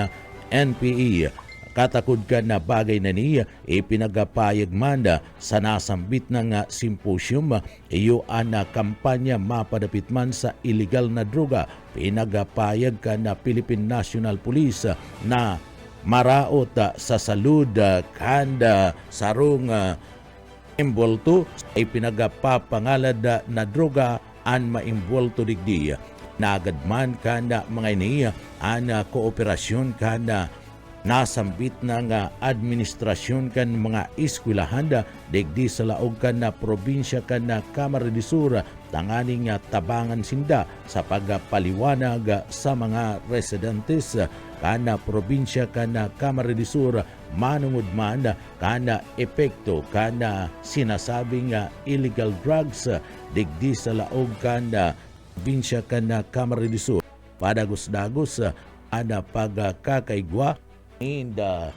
Speaker 2: NPE. Katakod ka na bagay na niya ipinagapayag man sa nasambit na nga simposium iyo ana kampanya mapadapit man sa illegal na droga. Pinagapayag ka na Philippine National Police na maraot sa salud kanda sarong imbolto ay pinagapapangalad na droga an maimbulto digdi. Nagadman ka na mga iniya ana kooperasyon ka na nasambit na nga administrasyon kan mga eskwelahan digdi sa laog kan na probinsya kan na Camarines del Sur tangani nga tabangan sinda sa pagpaliwanag sa mga residentes kana probinsya kan na Camarines del Sur manungod man kana epekto kana sinasabing illegal drugs digdi sa laog kan na probinsya kan na Camarines del Sur. Padagos-dagos ana pagkakaigwa in the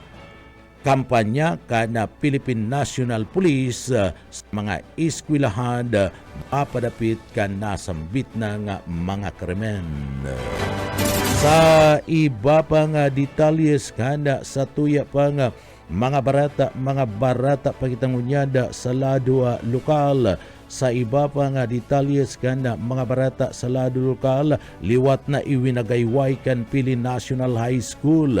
Speaker 2: kampanya kana Philippine National Police sa mga eskwelahan mapadapit kan nasambit na nga mga krimen. Sa iba pa nga detalyes kana sa tuya pa nga mga barata pagitangunyada sa lado lokal. Sa iba pa nga detalyes kana mga barata sa lado lokal, liwat na iwinagayway kan Pili National High School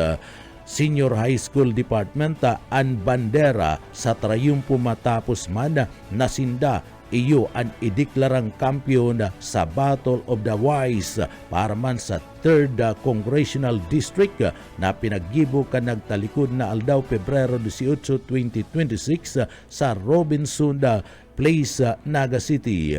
Speaker 2: Senior High School Department an bandera sa trayumpo matapos man nasinda iyo ang ideklarang kampiyon sa Battle of the Wise para man sa 3rd Congressional District na pinaggibo ka nagtalikod na aldaw Pebrero 18, 2026 sa Robinson Place, Naga City.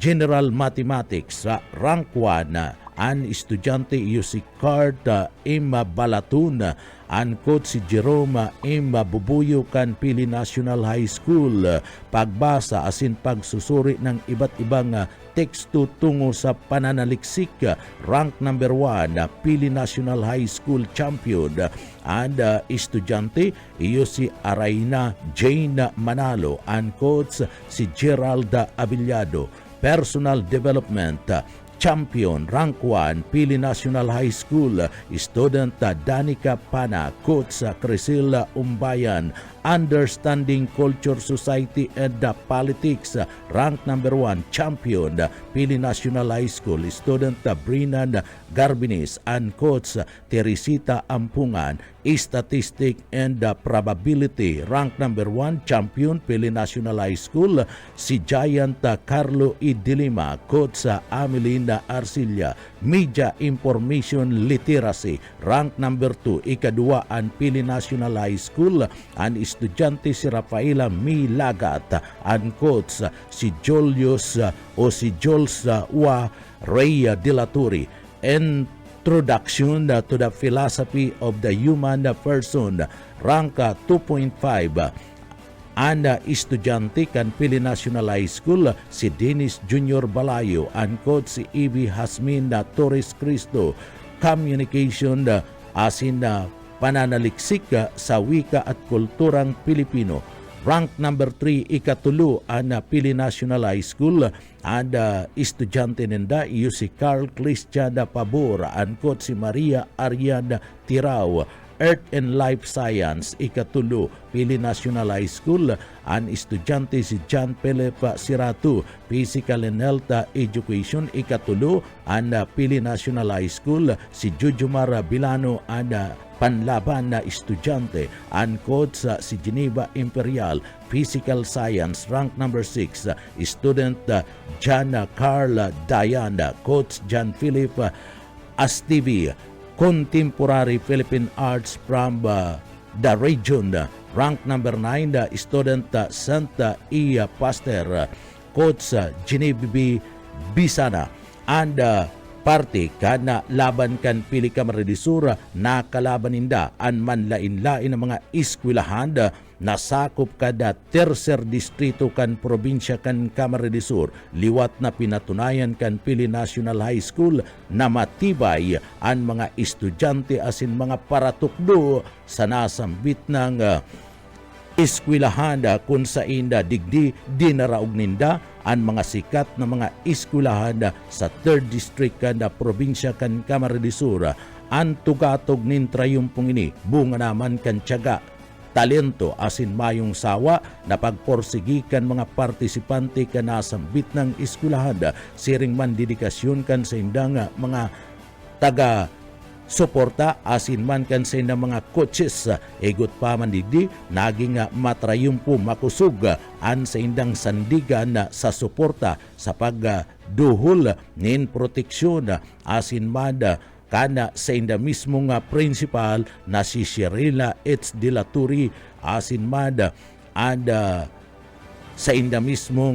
Speaker 2: General Mathematics rank 1 an estudyante iyo si Cart M. Balatun, an coach si Jerome M. Bubuyo kan Pili National High School. Pagbasa asin pagsusuri ng iba't ibang teksto tungo sa pananaliksik, rank number 1 Pili National High School champion and estudyante iyo si Araina Jane Manalo, an coach si Gerald Abiliado. Personal Development champion rank 1 Pili National High School student Danica Pana, coach Crisilla Umbayan. Understanding Culture, Society and Politics rank number 1 champion Pili National High School student Brinan Garbinis and coach Teresita Ampungan. Statistic and Probability rank number 1 champion Pili National High School si Giant Carlo E. Dilima, coach Amelina Arcilla. Media Information Literacy rank number 2 ikaduaan Pili National High School an estudyante si Rafaela Milagat, an coach si Julius o si Jules Wa Rhea de la Torre. Introduction to the Philosophy of the Human Person rank 2.5 an estudyante kan Pili National High School si Dennis Junior Balayo, an coach si Ivy Hasmin Torres Cristo. Communication asin pananaliksik sa wika at kulturang Pilipino rank number 3 ikatulo an Pili National High School and estudyante nenda iyo si Carl Christian Pabor, an coach si Maria Ariana Tirao. Earth and Life Science, ikatulo, Pili National High School, ang estudyante si John Philip Siratu, Physical and Health Education, ikatulo, ang Pili National High School, si Jujumar Bilano, ang panlaban na estudyante, ang coach si Geneva Imperial, Physical Science, rank number 6, student John Carl Diana, coach John Philip Astivi, Contemporary Philippine Arts from the region, rank number 9, student Santa Ia Pastor, coach Genevieve Bisana, and parte kana laban kan pili ka maredisura na kalaban ninda an manlain-lain ng mga eskwelahan nasakop kada tercer distrito kan probinsya kan Camarines Sur, liwat na pinatunayan kan Pili National High School na matibay ang mga estudyante asin mga paratukdo sa nasambit ng eskwelahan kung sa inda digdi dinaraog ninda ang mga sikat na mga eskwelahan sa 3rd District na probinsya kan Camarines Sur. Ang tugatog nin trayumpong ini bunga naman kan tiyaga, talento asin mayong sawa na pagporsigikan mga partisipante kan nasambit ng eskwelahan, siring man dedikasyon kan sa indang mga taga suporta asin man kan sa indang mga coaches, egot pa man digdi naging matrayumpo makusog an sa indang sandigan sa suporta sa pagduhol nin proteksyon asin man kana sa inda mismo nga principal na si Sherila H. De La Turi asin man sa inda mismo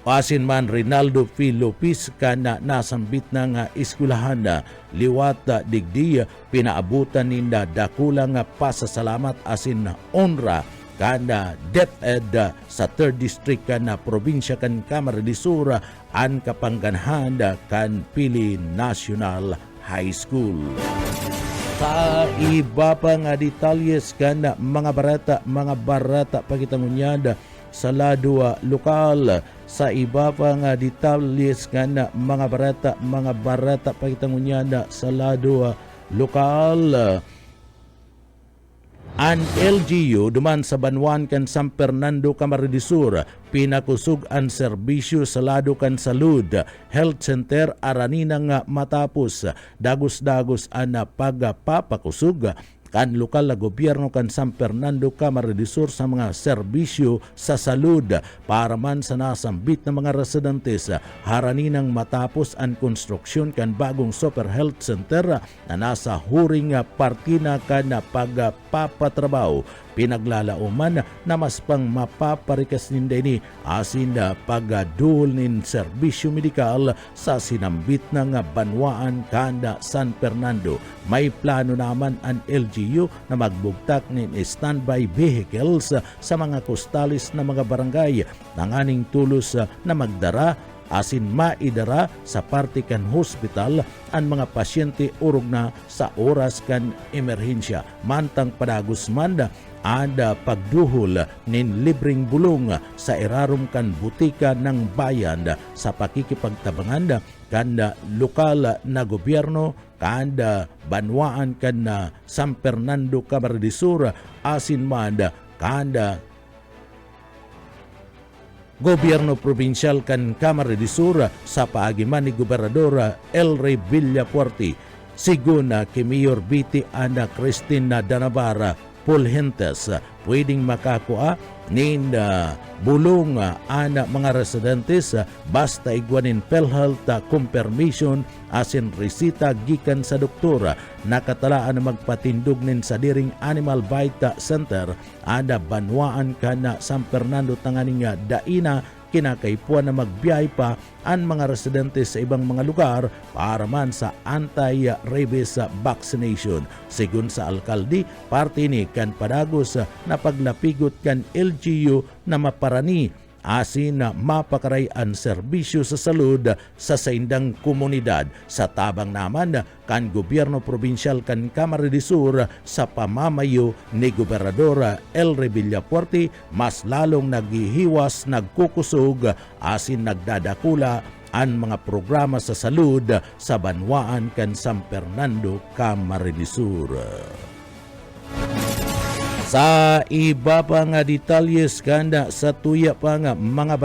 Speaker 2: asin man Rinaldo P. Lopez kana nasambit ng eskwelahan, liwat digdi pinaabutan ninda dakulang pasasalamat asin honra kana DepEd sa 3rd District na probinsya kan Camarines Sur ang kapangganhan kan Pili National High School. Sa iba pa nga detalyes kan mga barata pagitangunyada sa lado lokal, sa iba pa nga detalles kan mga barata pagitangunyada sa lado lokal. Ang LGU duman sa Banwan kan San Fernando, Camarines Sur, pinakusog ang serbisyo sa lado kan Salud Health Center aranina nga matapos dagos-dagos ang pagpapakusog kan lokal na gobyerno kan San Fernando, Camarines Sur sa mga serbisyo sa salud para man sa nasambit na mga residentes haraninang matapos ang konstruksyon kan bagong Super Health Center na nasa huring partina kan pagpapatrabaho. Pinaglalauman na mas pang mapaparikas ninda ini asin pagduhol nin serbisyo medikal sa sinambit ng Banwaan kanda San Fernando. May plano naman ang LGU na magbugtak nin standby vehicles sa mga kostalis na mga barangay nanganing tulos na magdara asin maidara sa parte kan hospital ang mga pasyente urog na sa oras kan emerhensya. Mantang padagos man ada pagduhol nin libreng bulong sa irarom kan butika ng bayan sa pakikipagtabangan kan lokal na gobyerno kan Banwaan kan San Fernando, Camarines Sur asin man kan gobyerno probinsyal kan Camarines Sur sa paagiman ni Gobernador El Rey Villafuerte, sigun kay Mayor Biti Ana Cristina Danabara Pulhentes, pwedeng makakuha nin bulong ana mga residentes basta igwanin PhilHealth confirmation asin resita gikan sa doktora nakatalaan na magpatindog nin sa diring Animal Vita Center ada Banwaan kana San Fernando tanganing daina kinakaipuan na magbiyahe pa ang mga residente sa ibang mga lugar para man sa anti-rabies vaccination. Sigun sa alkalde, parte ni kan padagos na paglapigot kan LGU na maparani asin na mapakaray ang serbisyo sa salud sa saindang komunidad. Sa tabang naman kan gobyerno probinsyal kan Camarines Sur sa pamamayo ni Gobernador El Rey Villafuerte mas lalong naghihiwas, nagkukusog asin nagdadakula ang mga programa sa salud sa Banwaan kan San Fernando, Camarines Sur. Sa iba pa nga detalyes kanda sa tuya pa nga mga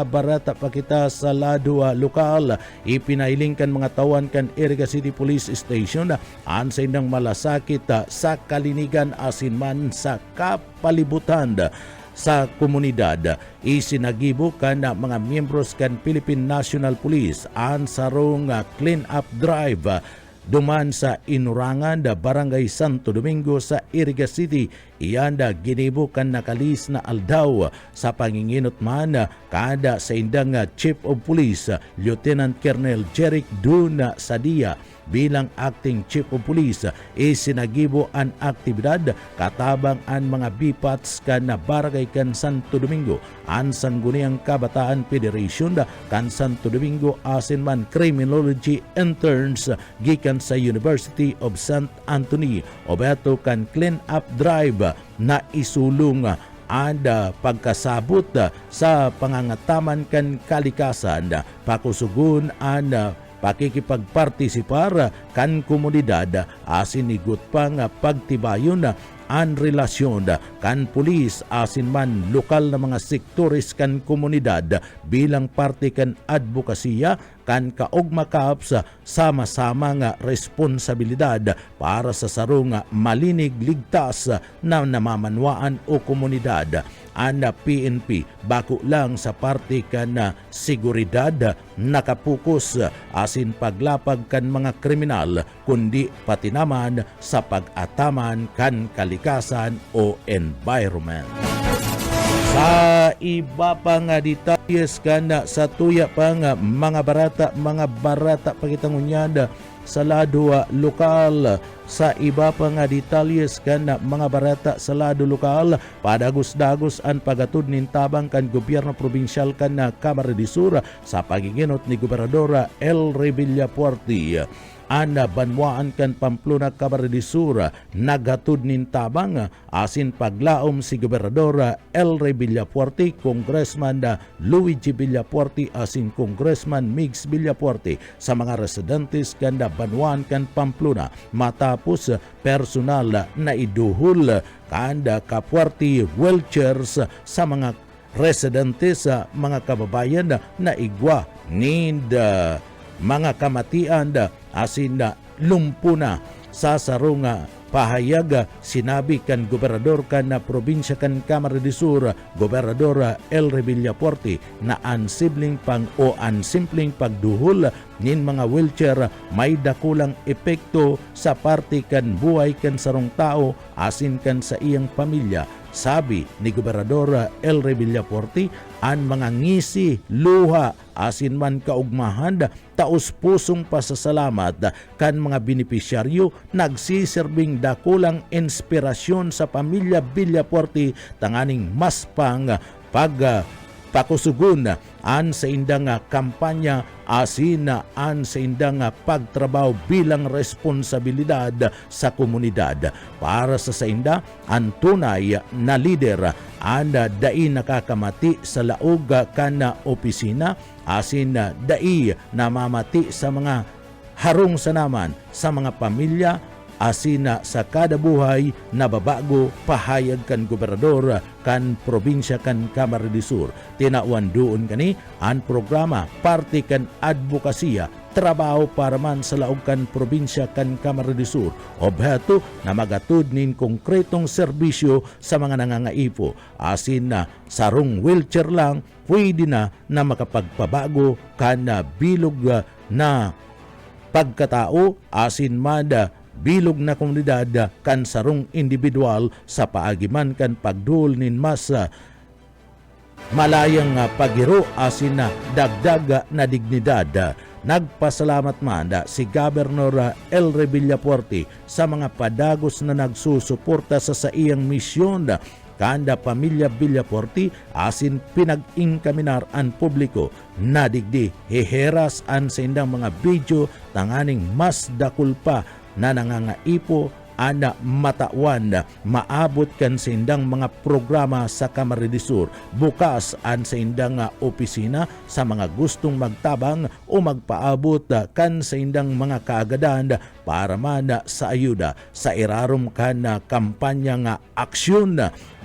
Speaker 2: barata pa kita sa lado lokal, ipinailing kan mga tawan kan Iriga City Police Station an sa indang malasakit sa kalinigan asin man sa kapalibutan sa komunidad. Isinagibo kan mga miyembros kan Philippine National Police an sarong clean up drive duman sa Inurangan Barangay Santo Domingo sa Iriga City. Iyanda ginibo kan nakalis na aldaw sa panginginot man kada sa indang Chief of Police Lieutenant Colonel Jeric Duna Sadia bilang acting Chief of Police. Isinagibo ang aktibidad katabang ang mga BPATs kan Barangay kan Santo Domingo, ang Sangguniang Kabataan Federation kan Santo Domingo asin man criminology interns gikan sa University of St. Anthony obeto kan clean up drive na isulong ada pagkasabot sa pangangataman kan kalikasan, pakusugun an pakikipagpartisipar kan komunidad asin igut pang pagtibayon an relasyon kan pulis asin man lokal na mga sektores kan komunidad bilang parte kan advokasya kan kaugma kaaps sama-sama nga responsibilidad para sa sarong malinig ligtas na namamanwaan o komunidad. Ang PNP bako lang sa parte kan seguridad nakapokus asin paglapag kan mga kriminal kundi pati naman sa pag-ataman kan kalikasan o environment. Sa iba pa nga detalles kanda sa tuya pa nga mga barata pakitangunyada sa lado lokal. Sa iba pa nga detalles kanda mga barata sa lado lokal, padagos-dagos ang pagatud nin tabang kan gobyerno probinsyal kan Camarines Sur sa pagiginot ni Gobernador El Revilla Puerti. Ana Banwaan kan Pamplona, Camarines Sur naghatod nin tabang asin paglaom si Gobernador El Rey Villapuerte, Congressman Luigi Villapuerte asin Congressman Migs Villapuerte sa mga residentes kan Banwaan kan Pamplona matapos personal na iduhol kanda Kapuerte wheelchairs sa mga residentes sa mga kababayan na igwa need mga kamatian asin lumpuna sa sarunga pahayag sinabi kan gobernador kan na probinsya kan Camarines Sur Gobernador El Revilla Puerti na ansimpleng pagduhol nin mga wheelchair may dakulang epekto sa parte kan buhay kan sarong tao asin kan sa iyang pamilya. Sabi ni Gobernador El Revilla Puerti, ang mga ngisi, luha, asin man kaugmahan, taos pusong pasasalamat kan mga benepisyaryo nagsiserving dakulang inspirasyon sa pamilya Villapuerte tanganing mas pang pakusugon an sa indang kampanya asin an sa indang pagtrabaho bilang responsibilidad sa komunidad. Para sa inda, ang tunay na lider an dai nakakamati sa laog kana opisina asin dai namamati sa mga harong sanaman sa mga pamilya asin sa kada buhay na babago pahayag kan gobernador kan probinsya kan Camarines Sur. Tinawan doon kani ang programa parte kan advokasya trabaho para man sa laog kan probinsya kan Camarines Sur. Objeto na magatud nin konkretong serbisyo sa mga nangangaipo asin na sarong wheelchair lang pwede na makapagpabago kan bilog na pagkatao asin mada bilog na komunidad kan sarong individual sa paagiman kan pagdul nin mas malayang paghiro asin na dagdag na dignidad. Nagpasalamat man si Governor El Revilla Puerti sa mga padagos na nagsusuporta sa iyang misyon kanda pamilya Villapuerte asin pinag-ingkaminar ang publiko na digdi heheras an sa indang mga video tanganing mas dakul pa na nangangaipo ana matawan maabot kan sa indang mga programa sa Camarines Sur. Bukas an sa indang opisina sa mga gustong magtabang o magpaabot kan sa indang mga kaagadan para man sa ayuda sa irarom kan kampanya nga aksyon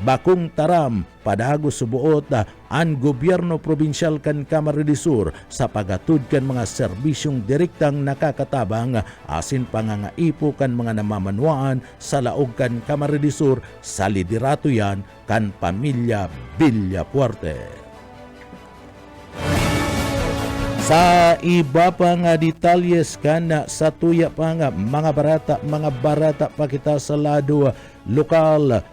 Speaker 2: bakong taram padagos subuot ang gobyerno probinsyal kan Camarines Sur sa pagatud kan mga serbisyong direktang nakakatabang asin pangangaipo kan mga namamanwaan sa laog kan Camarines Sur sa liderato yan kan pamilya Villafuerte. Sa iba pa nga detalyes kan sa tuya pa nga mga barata pa kita sa lado lokal.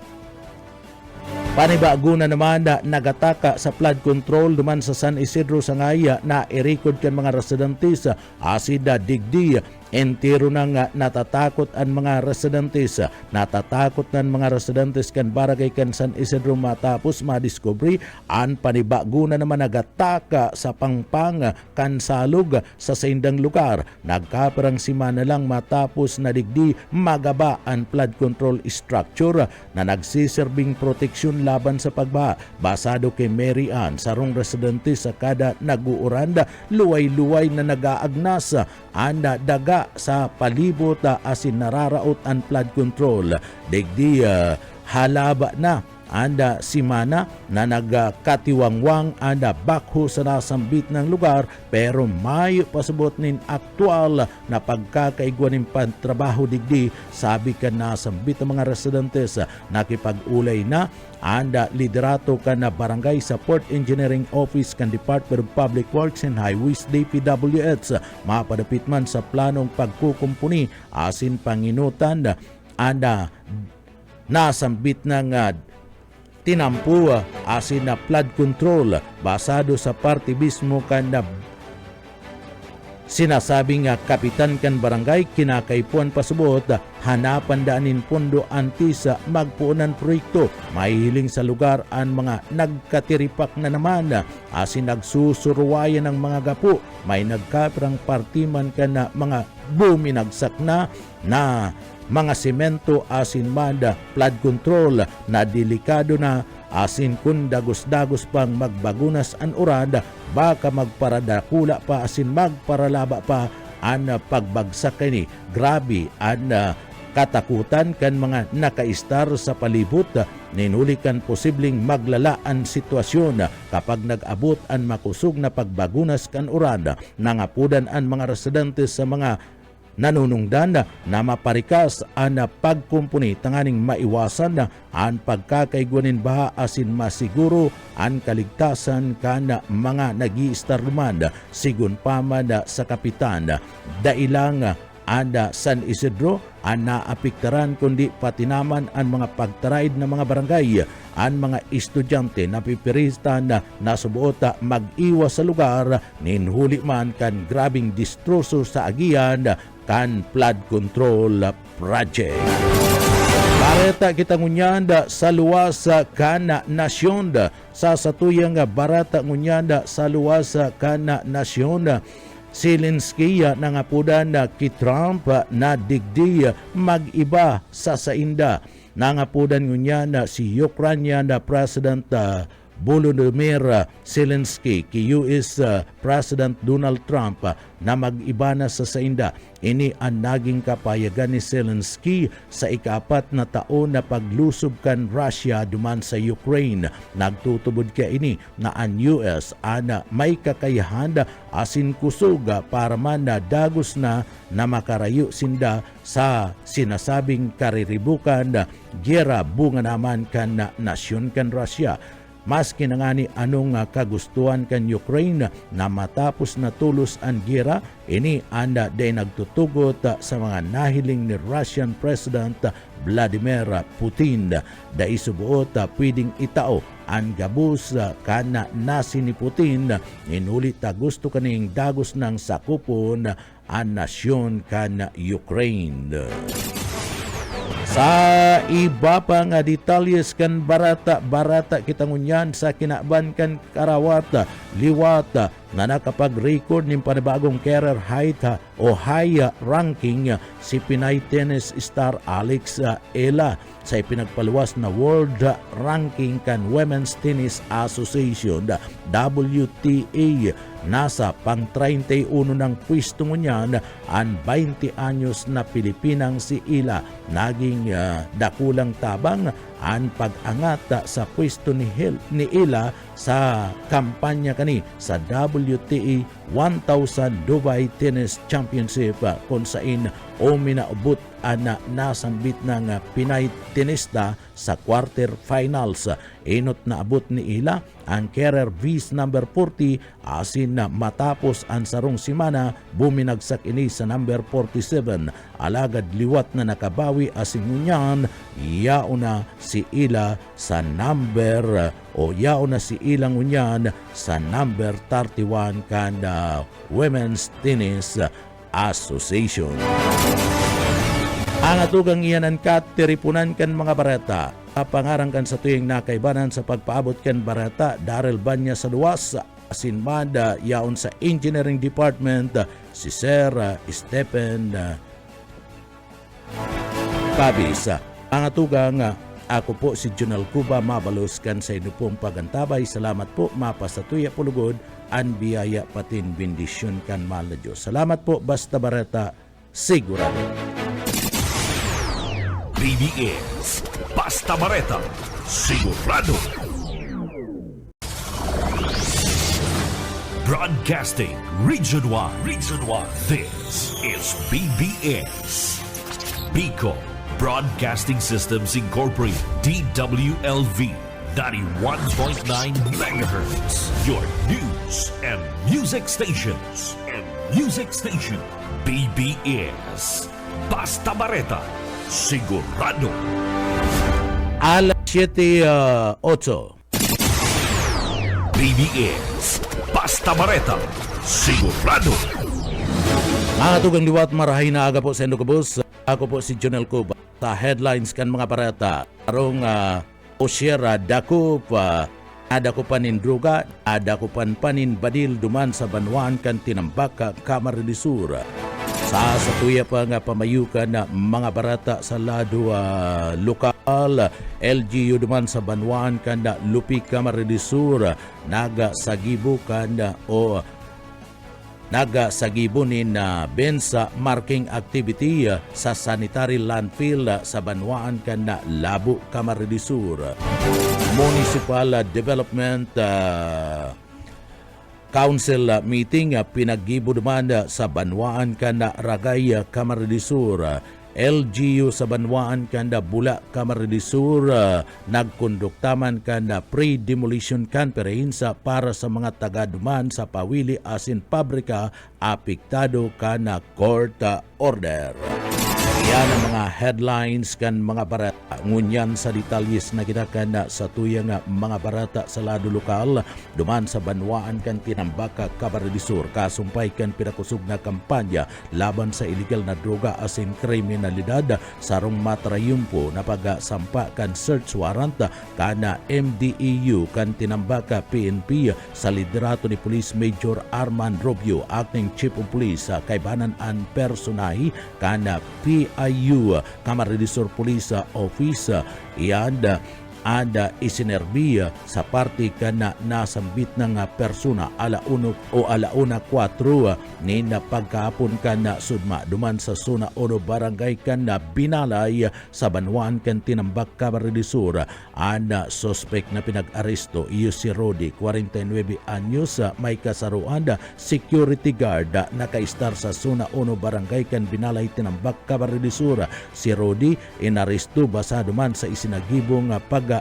Speaker 2: Panibago na naman na nagataka sa flood control duman sa San Isidro Sangaya na i-record kan mga residentes asida digdi. Entero na nga natatakot ang mga residentes. Natatakot ng mga residentes kan barangay kan San Isidro matapos madiscovery ang panibago na naman nagataka sa pangpang kan salog sa saindang lugar. Nagkaparang simana lang matapos na digdi magaba ang flood control structure na nagsiserving proteksyon laban sa pagbaha. Basado kay Mary Ann, sarong residente sa kada naguuranda, luway-luway na nagaagnas anda daga sa palibot asin nararaot ang flood control. Digdi halaba na anda simana na nagkatiwangwang anda bakho sa nasambit ng lugar pero mayo pasabot nin aktual na pagkakaigwan ng pantrabaho digdi sabi ka nasambit ng mga residentes nakipag-ulay na anda liderato ka na barangay sa Port Engineering Office kan Department of Public Works and Highways DPWH mapadapit man sa planong pagkukumpuni asin panginutan anda nasambit ng tinampu asin na flood control basado sa party mismo kan na sinasabing kapitan kan barangay kinakaipuan pasubot hanapan daanin pondo anti sa magpuunan proyekto. Mahihiling sa lugar ang mga nagkatiripak na naman asin nagsusurwayan ng mga gapo. May nagkaprang partiman kan na mga buminagsak na mga semento asin manda flood control na delikado na asin kun dagos-dagos pang magbagunas an urada baka magparadakula pa asin magparalaba pa an pagbagsak kini. Grabe an katakutan kan mga nakaistar sa palibot ninulikan posibleng maglala ang sitwasyon kapag nag-abot ang makusog na pagbagunas kan urada. Nangapudan ang mga residente sa mga nanunungdan na maparikas ang pagkumpuni tanganing maiwasan ang pagkakaigwanin baha asin masiguro ang kaligtasan kan mga nag-i-istarman sigun paman sa kapitan. Dailang anda San Isidro ang naapiktaran kundi pati naman ang mga pagtaraid na mga barangay. Ang mga estudyante na pipiritan na subuota mag-iwas sa lugar ninhuli man kan grabing distroso sa agian kan flood control project. Barata kita ngunyanda sa luwas kan nasyon sa satuyang barata ngunyanda sa luwas kan nasyon. Zelensky nangapudan ki Trump na digdi mag-iba sa sainda. Nangapudan ngunya na si Ukrainian President Volodymyr Zelensky ki US President Donald Trump na mag-iba na sa sainda. Ini ang naging kapayagan ni Zelensky sa ika-4 na taon na paglusob kan Russia duman sa Ukraine. Nagtutubod ka ini na ang US ana may kakayahan asin kusog para man na dagos na makarayo sinda sa sinasabing kariribukan gera bunga naman kan nasyon kan Russia. Maski na nga ni anong kagustuhan kan Ukraine na matapos na tulos ang gira, ini anda day nagtutugot sa mga nahiling ni Russian President Vladimir Putin. Dai subuot pwedeng itao ang gabus kana nasi ni Putin inulit gusto kaning dagos ng sakupon ang nasyon kan Ukraine. Sa iba pa nga detalyes kan barata kita ngunyan sa kinaban kan karawat liwat na nakapag-record ng panibagong career height o high ranking si Pinay tennis star Alex Ela sa ipinagpaluwas na World Ranking kan Women's Tennis Association WTA. Nasa pang 31 ng pwesto niyan ang 20 anyos na Pilipinang si Ila. Naging dakulang tabang ang pag-angat sa pwesto ni Ila sa kampanya kani sa WTA 1000 Dubai Tennis Championship kung saan minaabot ang nasambit ng Pinay tenista sa quarterfinals. Inot na abot ni Ila ang career vice number 40 asin na matapos ang sarong simana buminagsak ini sa number 47. Alagad liwat na nakabawi asin ngunyan yao na si Ila sa number o yao na si Ila ngunyan sa number 31 kan Women's Tennis Association. Ang atugang iyan ang katiripunan kan mga bareta. Pangarang kan sa tuyeng nakaibanan sa pagpaabot kan bareta, Daryl Banya sa luwas, asinmada yaon sa Engineering Department, si Sir Stephen Pabis. Ang atugang ako po si Junal Cuba, mabalos kan sa inyo pong pagantabay. Salamat po, mapasatuya pulugod, an biyaya patin bendisyon kan mahal na Diyos. Salamat po, basta bareta, sigurado.
Speaker 1: BBS Basta Bareta Sigurado. Broadcasting Region 1. This is BBS Bicol Broadcasting Systems Incorporated, DWLV 91.9 MHz. Your news and music stations. BBS Basta Bareta Sigurado.
Speaker 2: Alas 7:08.
Speaker 1: BBS Basta Bareta Sigurado.
Speaker 2: Mga tugang liwat marahay na aga po sa Endokabus. Ako po si Junel Cuba. Sa headlines kan mga barata. Arong Osyera Dakup, ada ko panin druga, ada ko panin badil duman sa banwaan kan Tinambaka, Camarines del Sur. Sa satuya pa nga pamayukan na mga barata sa lado lokal, LGU duman sa banwaan kan Lupi, Camarines del Sur, nagasagibo kan o nagasagibunin na bensa marking activity sa sanitary landfill sa banwaan kan Labo, Camarines del Sur. Municipal Development Council meeting pinaggibo naman sa banwaan kan Ragay, Camarines del Sur. LGU sa banwaan kan Bula, Camarines del Sur nagkonduktaman kan pre-demolition conference para sa mga taga-duman sa pawili asin pabrika apektado kan court order. Yan ang mga headlines kan mga barata. Ngunyan sa detalyes na kita kan sa tuyang mga barata sa lado lokal. Duman sa banwaan kan Tinambaka, Camarines del Sur. Kasumpay kan pinakusog na kampanya laban sa illegal na droga asin kriminalidad. Sarong matrayumpo na pagsampa kan search warrant kana MDEU kan Tinambaka PNP sa liderato ni Police Major Arman Robio, Acting Chief of Police kaibanan an personahi kana PIU Camarines del Sur Police Office. Ada isinerbiya sa parte kana nasambit ng persona alauna 4 ni na pagkahapon kana sudma duman sa Zona 1 Barangay kana Binalay sa banwaan kan Tinambak, Camarines del Sur. Ana suspect na pinag-aresto iyo si Rodi, 49 anyos, may kasaruan security guard naka-star sa Zona 1 Barangay kan Binalay, Tinambak, Camarines del Sur. Si Rodi inaresto basado man sa isinagibong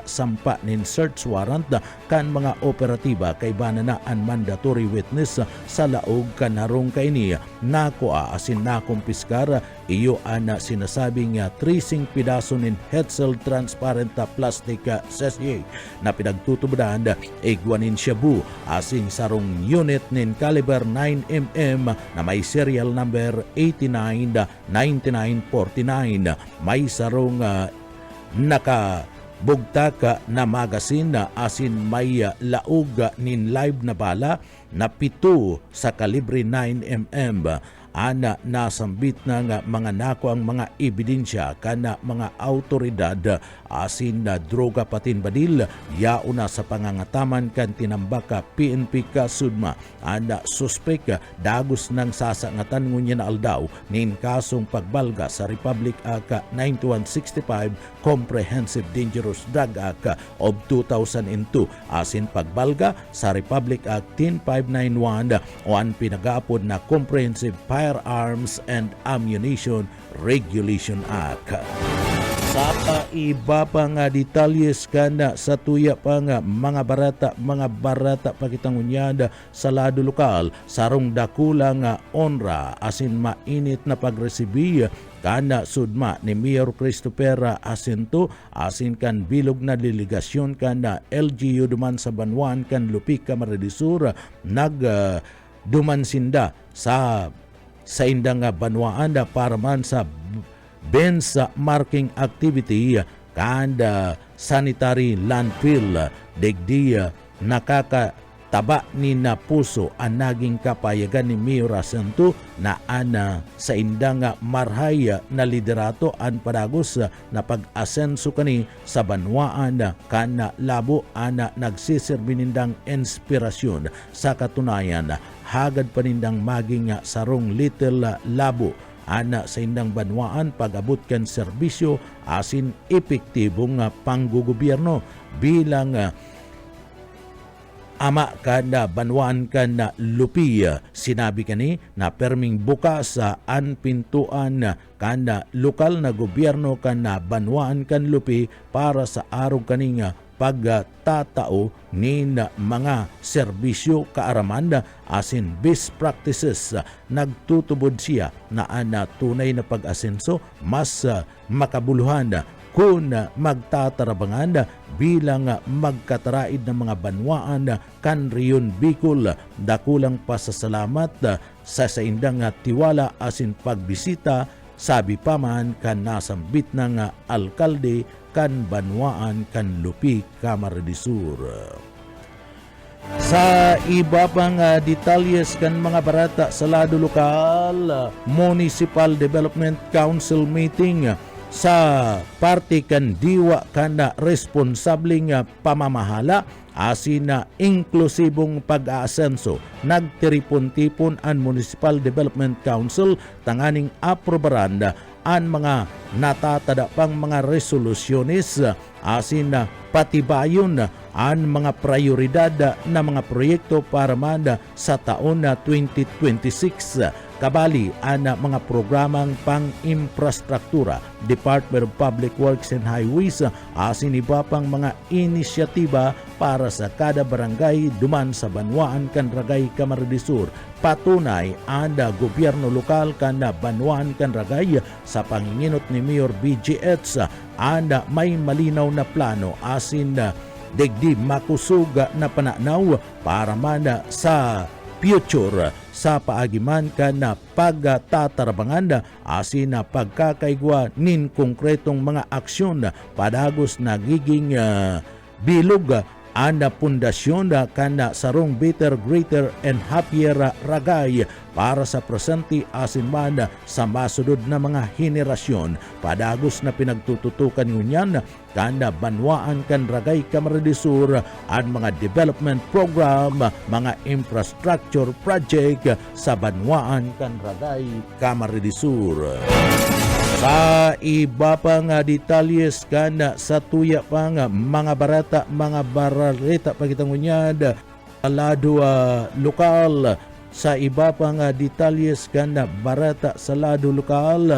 Speaker 2: sampa nin search warrant kan mga operatiba kay banana an mandatory witness sa laog kan harong kaini nakuha asin nakumpiskar iyo ana sinasabing tracing pidaso nin Hetzel transparent plastic sachet na pinagtutubadan igwanin shabu asin sarong unit nin caliber 9mm na may serial number 899949 may sarong bugtaka na magasin na asin may laog nin live na bala na 7 sa kalibre 9mm. Ana nasambit na nga mga nako ang mga ebidensya kana mga autoridad asin na droga patin badil yauna sa pangangataman kan tinambaka PNP Kasudma. Ana suspek dagos ng sasangatan ngunya na aldaw nin kasong pagbalga sa Republic Act 9165 Comprehensive Dangerous Drug Act of 2002 asin pagbalga sa Republic Act 10591 o ang pinagapod na Comprehensive Firearms and Ammunition Regulation Act. Sa iba pa nga detalyes kana sa tuya pa nga mga barata pakitangunyada sa lado lokal sarong dakula nga onra asin mainit na pagresibi kana sudma ni Mayor Christopher Asinto asin kan bilog na delegasyon kana LGU duman sa Banwan kan Lupi Camarines nag dumansinda sa indang Banwaan para man sa bench marking activity kanda sanitary landfill degdi nakakataba ni na puso ang naging kapayagan ni Mayor Asinto na ana sa indang marhay na liderato an padagos na pag-asenso kani sa Banwaan kana labo ana nagsisirbi nindang inspirasyon sa katunayan hagad panindang maging sarong Little Labo ana sa indang Banwaan pag-abot kan serbisyo asin epektibong panggugobyerno bilang ama kada Banwaan kana Lupi. Sinabi kani na perming bukas an pintuan kana lokal na gobyerno kana Banwaan kan Lupi para sa arog kaning pagtatao ni mga serbisyo kaaramanda asin best practices. Nagtutubod siya na ana tunay na pag-asenso mas makabuluhan kung magtatarabangan bilang magkataraid ng mga Banwaan kan Riyon Bicol. Dakulang pasasalamat sa indang tiwala asin pagbisita sabi pa man kan nasambit ng alkalde kan Banwaan kan Lupi Camarines Sur. Sa iba pang detalyes kan mga barata sa lado lokal, Municipal Development Council meeting sa parte kan diwa kana responsabling pamamahala asin na inklusibong pag-aasenso. Nagtiripon-tipon ang Municipal Development Council tanganing aprobaran ang mga natatada pang mga resolusyones asin na patibayon ang mga prioridad na mga proyekto para man sa taon na 2026. Kabali ang mga programang pang-infrastruktura, Department of Public Works and Highways, asin iba pang mga inisyatiba para sa kada barangay duman sa Banwaan kan Ragay Camarines Sur. Patunay ang gobyerno lokal kan Banwaan kan Ragay sa panginginot ni Mayor BGX anda may malinaw na plano asin degdi makusuga na pananaw para man sa future sa paagiman ka na pagtatarabangan asin na pagkakaigwa nin konkretong mga aksyon padagos nagiging bilog ang pundasyon kana sarong better, greater and happier Ragay para sa presente asin man sa masudod na mga henerasyon. Padagos na pinagtututukan ngunyan kana Banwaan kan Ragay Camarines Sur ang mga development program, mga infrastructure project sa Banwaan kan Ragay Camarines Sur. Sa iba pang detalyes kana sa tuya pang mga baralita pagitangunyad lado lokal. Sa iba pang detalyes kana barata sa lado lokal.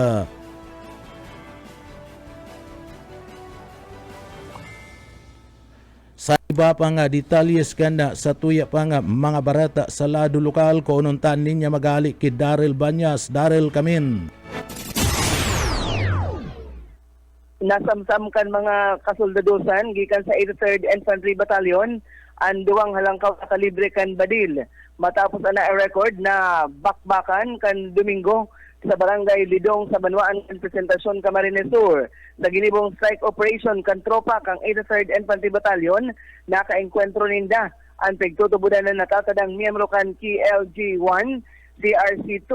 Speaker 2: Sa iba pang detalyes kana sa tuya pang mga barata sa lado lokal ko ununtan ninya magali kay Daryl Banyas. Daryl Kamin.
Speaker 3: Nasamsam kan mga kasoldadosan gikan sa 83rd Infantry Battalion ang duwang halangkaw sa kalibre kan Badil matapos ana record na bakbakan kan Domingo sa Barangay Lidong sa Banwaan kan Presentasyon Camarines Sur. Sa ginibong strike operation kan tropa kang 83rd Infantry Battalion nakaengkwentro ninda ang pagtutubudan na natatadang miyembro kan KLG-1, CRC-2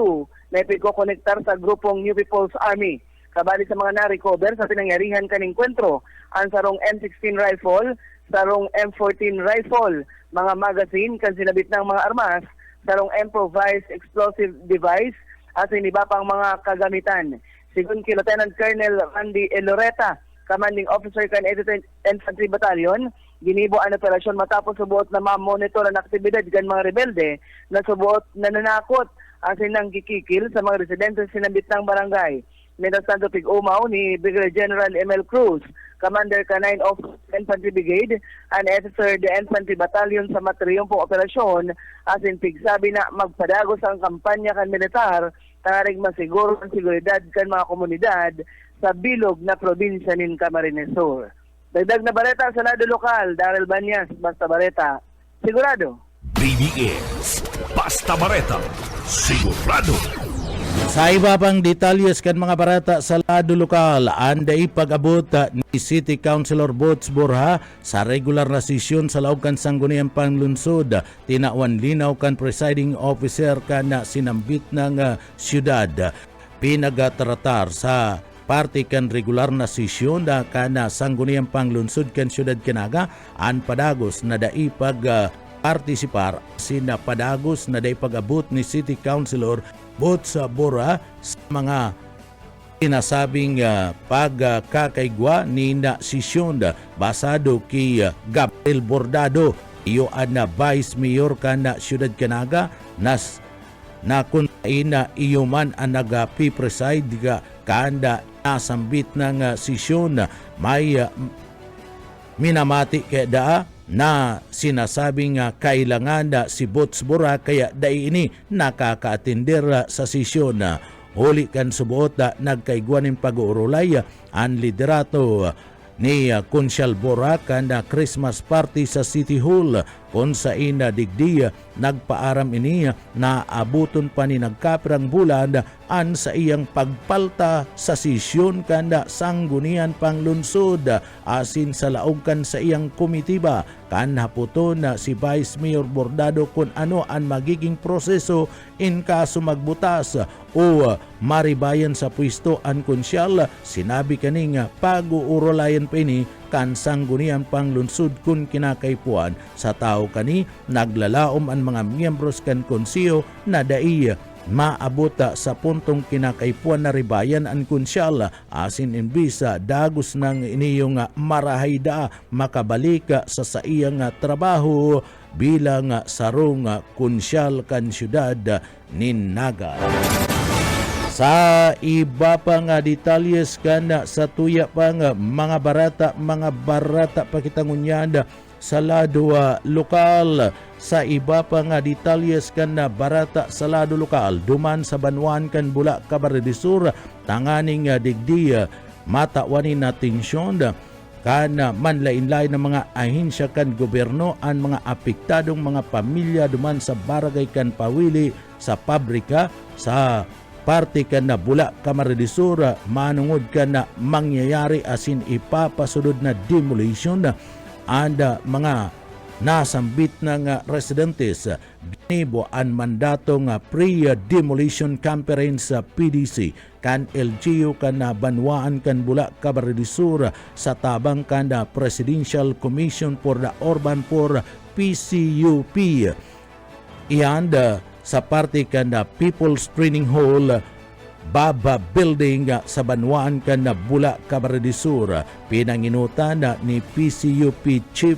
Speaker 3: na ipagkokonektar sa grupong New People's Army. Kabali sa mga na-recover sa pinangyarihan kaning kwentro, ang sarong M16 rifle, sarong M14 rifle, mga magazine kan sinabit ng mga armas, sarong improvised explosive device, at iba pang mga kagamitan. Sigun kay Lieutenant Colonel Randy Eloreta, Commanding Officer kan 83rd Infantry Battalion, ginibo ang operasyon matapos subuot na ma-monitor ang aktibidad kan mga rebelde na subuot na nanakot ang sinang gikikil sa mga residente sinabit ng barangay. Mientras tanto, pig-umaw ni Brigadier General Emil Cruz, Commander K9 of Infantry Brigade, and 83rd Infantry Battalion sa matriyumpong operasyon, asin pigsabi na magpadagos ang kampanya kan militar, tarig masiguro ang seguridad kan mga komunidad sa bilog na probinsya nin Camarines Sur. Dagdag na baleta sa lado lokal, Daryl Banyas, Basta Bareta, sigurado.
Speaker 1: BBS Basta Bareta, sigurado.
Speaker 2: Sa iba pang detalyes kan mga barata sa lado lokal, anday pag-abot ni City Councilor Bots Borja sa regular na sesyon sa laog kan Sangguniang Panglunsod. Tinawan linaw kan presiding officer kan sinambit ng syudad. Pinagatratar sa parte kan regular na sesyon da kana Sangguniang Panglunsod kan syudad Kinaga an padagos na daipag partisipar sina padagos na daipag-abot ni City Councilor Bots Borja sa mga sinasabing pagkakaigwa ni na sisyon basado kay Gabriel Bordado, iyo na Vice Mayor ka na Siyudad Canaga, na kuntain na iyo man ang nag-preside ka kanda nasambit ng sisyon. May minamati kaya daa na sinasabing kailangan si Bots Borja kaya dai ini nakaka-atender sa sesyon. Huli kan subuot nagkaigwanin pag-uurulay ang liderato ni Consial Borja kan Christmas party sa City Hall kung sa ina digdi nagpaaram ini na abuton pa ni nagkapirang bulan an sa iyang pagpalta sa sesyon kanda Sangguniang Panglunsod asin sa laog kan sa iyang komitiba kan haputon na si Vice Mayor Bordado kung ano ang magiging proseso in kaso magbutas o maribayan sa pwesto ang konsyal. Sinabi kaning pag-uurolayan pa ini kan Sangguniang Panglunsod kung kinakaipuan sa tao kani naglalaom ang mga miyembros kan konsiyo na dai maabota sa puntong kinakaipuan na ribayan ang konsyal asin imbisa dagos ng iniyong marahayda makabalik sa saiyang trabaho bilang sarong konsyal kan syudad nin Naga. Sa iba pang detalyes kan sa tuya pang mga barata pakitangunyan sa lado lokal. Sa iba pang detalyes kan barata sa lado lokal, duman sa Banwan kan Bula, Camarines Sur, tanganing digdi matawanin na tensyon kan manlain-lain ng mga ahensya kan gobyerno ang mga apektadong mga pamilya duman sa barangay kan Pawili sa pabrika sa parte kan na Bula, Camarines Sur, manungod kan na mangyayari asin ipapasunod na demolition and mga nasambit ng residentes. Ginibo ang mandato nga pre-demolition conference sa PDC kan LGU kan Banwaan kan Bula, Camarines Sur sa tabang kan Presidential Commission for the Urban Poor PCUP. Iyan sa parte kan People's Training Hall Baba Building sa Banwaan kan Bula, Camarines Sur. Pinanginutan ni PCUP Chief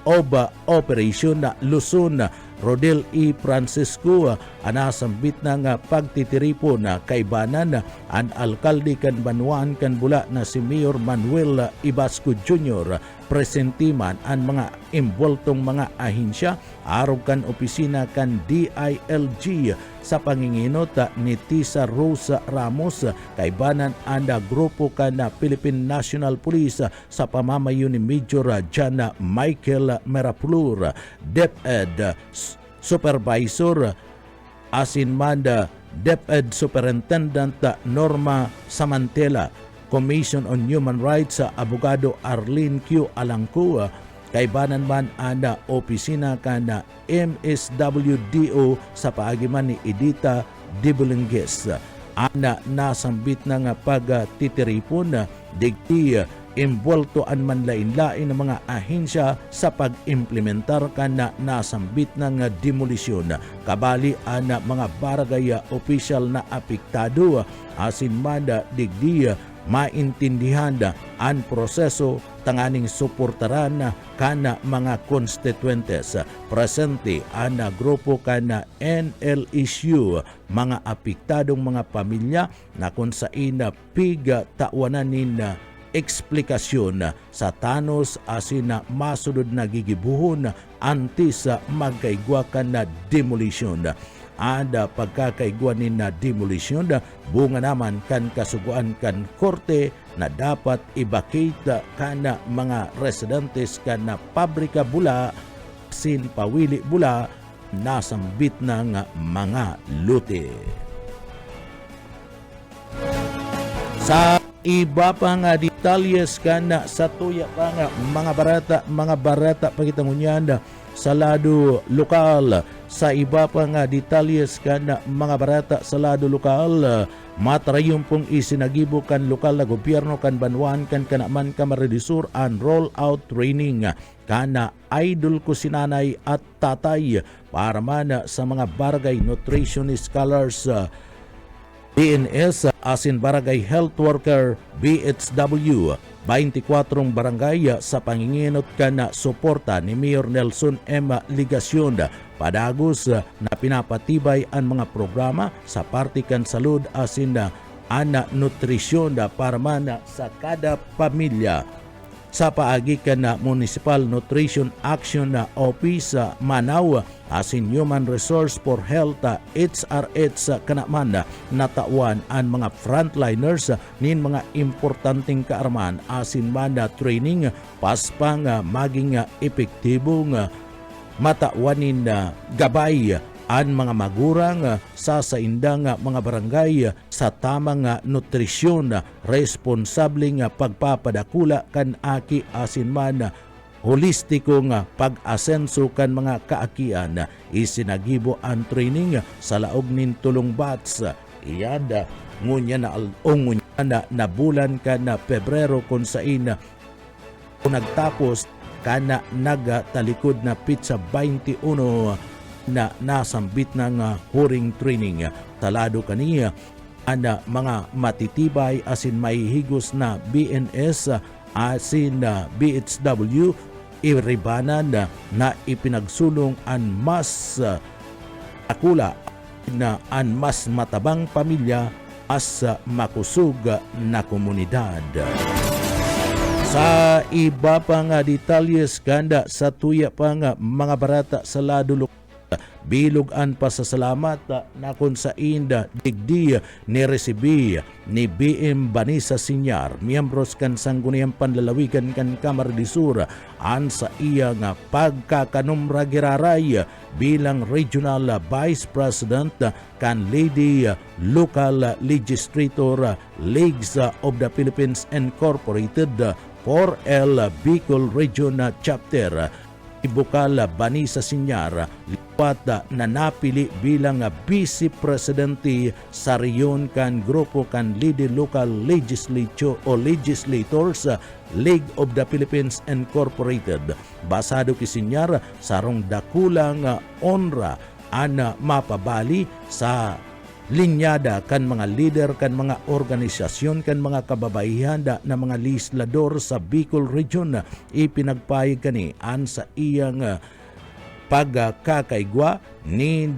Speaker 2: of Operation Luzon Rodel E. Francisco anasambit ng pagtitiripon kaibanan ang alkalde kan Banwaan kan Bula na si Mayor Manuel Ibasco Jr. Presentiman ang mga imboltong mga ahensya arog kan opisina kan DILG sa panginginot ni Tisa Rosa Ramos kaibanan anda grupo kan Philippine National Police sa pamamayo ni Major John Michael Merapulur, DepEd Supervisor asin manda DepEd Superintendent Norma Samantela, Commission on Human Rights sa Abogado Arlene Q. Alangco, kaibanan man ana opisina kana MSWDO sa paagiman ni Edita Dibulenges. Ana nasambit na nga pagtitiripon digdi involto an manlain-lain ng mga ahensya sa pag-implementar kana nasambit ng demolisyon. Kabali ana mga barangay official na apektado asin manda digdi maintindihan an proseso tanganing suportaran kana mga constituentes. Presente ana grupo kana NLSU mga apektadong mga pamilya na kung saan piga tawanan eksplikasyon sa tanos asin na masunod na gigibuhon antes sa magkaigwakan na demolisyon. Ada pagkakaigwanin na demolisyon, bunga naman kan kasuguan kan korte na dapat ibakita kana mga residentes kana pabrika bula sin pawili bula nasambit ng mga lute. Sa iba pa nga detalyes kana sa tuya pa nga mga barata pagitangunyan sa lado lokal. Sa iba pa nga detalyes kana mga barata sa lado lokal, matarayong pong isinagibo kan lokal na gobyerno kan banwan kan kanaman kamaredisur an roll out training kana idol ko sinanay at tatay para man sa mga barangay nutrition scholars BNS asin barangay health worker BHW 24 barangay sa panginginot kana suporta ni Mayor Nelson M. Ligacion. Padagos na pinapatibay ang mga programa sa partikan salud asin ana nutrisyon para man sa kada pamilya. Sa paagikan na Municipal Nutrition Action Office sa Manau asin Human Resource for Health HRH kanaman natawan ang mga frontliners nin mga importanteng kaarman asin man training paspang maging epektibong matawanin gabay ang mga magurang sa saindang mga barangay sa tamang nutrisyon, responsabling pagpapadakula kan aki asin man holistikong pag-asenso kan mga kaakian. Isinagibo ang training sa laog nin tulong bats. Iyada ngunya na bulan kan Pebrero kung sain nagtapos kana nagtalikod na pizza 21 na nasambit ng huring training. Talado kaniya ana mga matitibay asin mahihigos na BNS asin BHW iribanan na ipinagsulong an mas akula na an mas matabang pamilya as makusog na komunidad. Sa iba pa nga detalyes kanda sa tuya pa nga mga barata sa lado bilog ang pasasalamat na kung sa inda digdi ni resibi ni BM Banisa Sinyar, miyembros kan sangguniang panlalawigan kan Kamar di Sur, an sa iya nga pagkakanumra giraray bilang Regional Vice President kan Lady Local Legislator Leagues of the Philippines Incorporated 4L Bicol Region Chapter. Ibukal Banisa Sinyar lipat na napili bilang Vice Presidente sa riyon kan grupo kan Lady Local Legislature o Legislators League of the Philippines Incorporated. Basado ki Sinyar sarong dakulang onra ana mapabali sa linyada kan mga leader kan mga organisasyon kan mga kababaihan na mga legislador sa Bicol Region. Ipinagpayag kani an sa iyang pagkakaigwa ni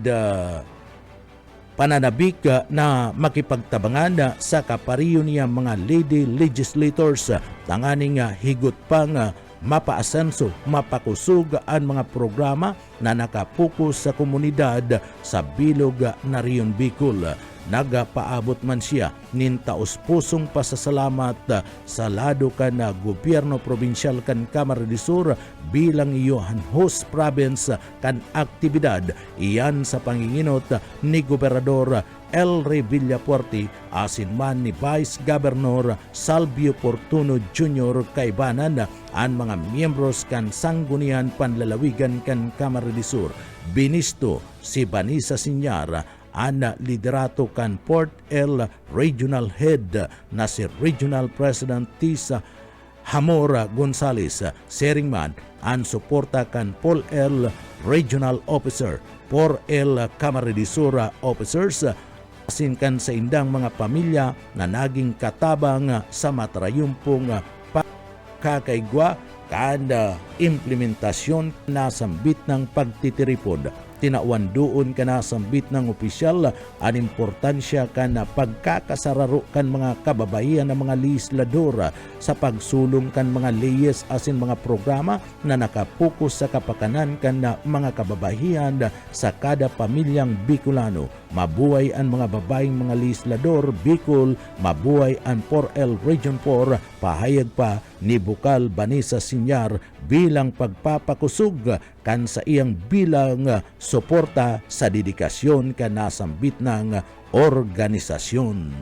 Speaker 2: pananabik na makipagtabangan sa kapariyo niya mga lady legislators tanganing higot pang mapaasenso, mapakusog ang mga programa na nakapokus sa komunidad sa bilog na Riyon Bicol. nagapaabot man siya nin taos-pusong pasasalamat sa lado kan gobyerno probinsyal kan Camarines Sur bilang iyohan host province kan aktibidad iyan sa panginginot ni Gobernador Elry Villapuerte asin man ni Vice Governor Salvio Portuno Jr. kaibanan ang mga miyembros kan sanggunian panlalawigan kan Camarines Sur. Binisto si Vanessa Sinyar ang liderato kan Port El Regional Head na si Regional President Tisa Hamora Gonzales. Seringman ang suporta kan Pol El Regional Officer, Por El Camarines Sur Officers, asin kan sa indang mga pamilya na naging katabang sa matrayumpong pagkakaigwa kada implementasyon na sambit ng pagtitiripod. Tinawan doon ka na sambit ng opisyal ang importansya ka na pagkakasararo kan mga kababayan ng mga legislador sa pagsulong kan mga leyes asin mga programa na nakapokus sa kapakanan kan na mga kababayan sa kada pamilyang Bicolano. Mabuhay ang mga babaeng mga legislador Bicol, mabuhay ang 4L Region 4, pahayag pa ni Bukal Vanessa Sinyar bilang pagpapakusog kan sa iyang bilang suporta sa dedikasyon kan nasambit ng organisasyon.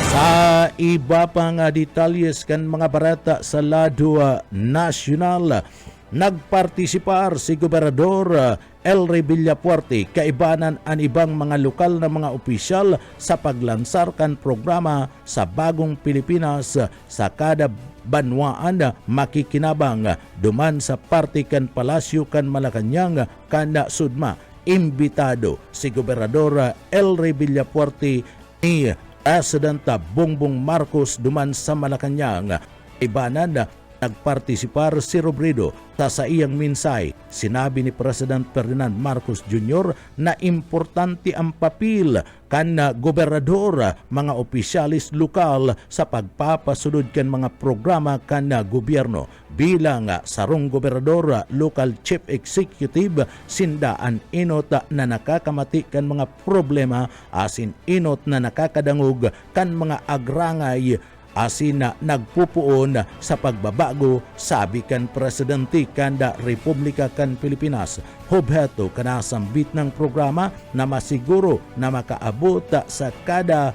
Speaker 2: Sa iba pang detalyes kan mga barata sa lado nasyonal, nagpartisipar si Gobernador Elry Villapuerte kaibanan ang ibang mga lokal na mga opisyal sa paglansar kan programa sa Bagong Pilipinas sa kada banwaan makikinabang duman sa parte kan Palasyo kan Malacañang kana Sudma. Imbitado si Gobernador Elry Villapuerte ni President Bongbong Marcos duman sa Malacañang. Ibanan nagpartisipar si Robredo sa iyang minsay. Sinabi ni President Ferdinand Marcos Jr. na importante ang papel kan gobernador, mga opisyalis lokal sa pagpapasunod kan mga programa kan gobyerno. Bilang sarong gobernador, local chief executive, sindaan inot na nakakamati kan mga problema asin inot na nakakadangog kan mga agrangay asin na nagpupuon sa pagbabago, sabi kan Presidente kanda Republika kan Pilipinas. Hobheto kanasambit ng programa na masiguro na makaabot sa kada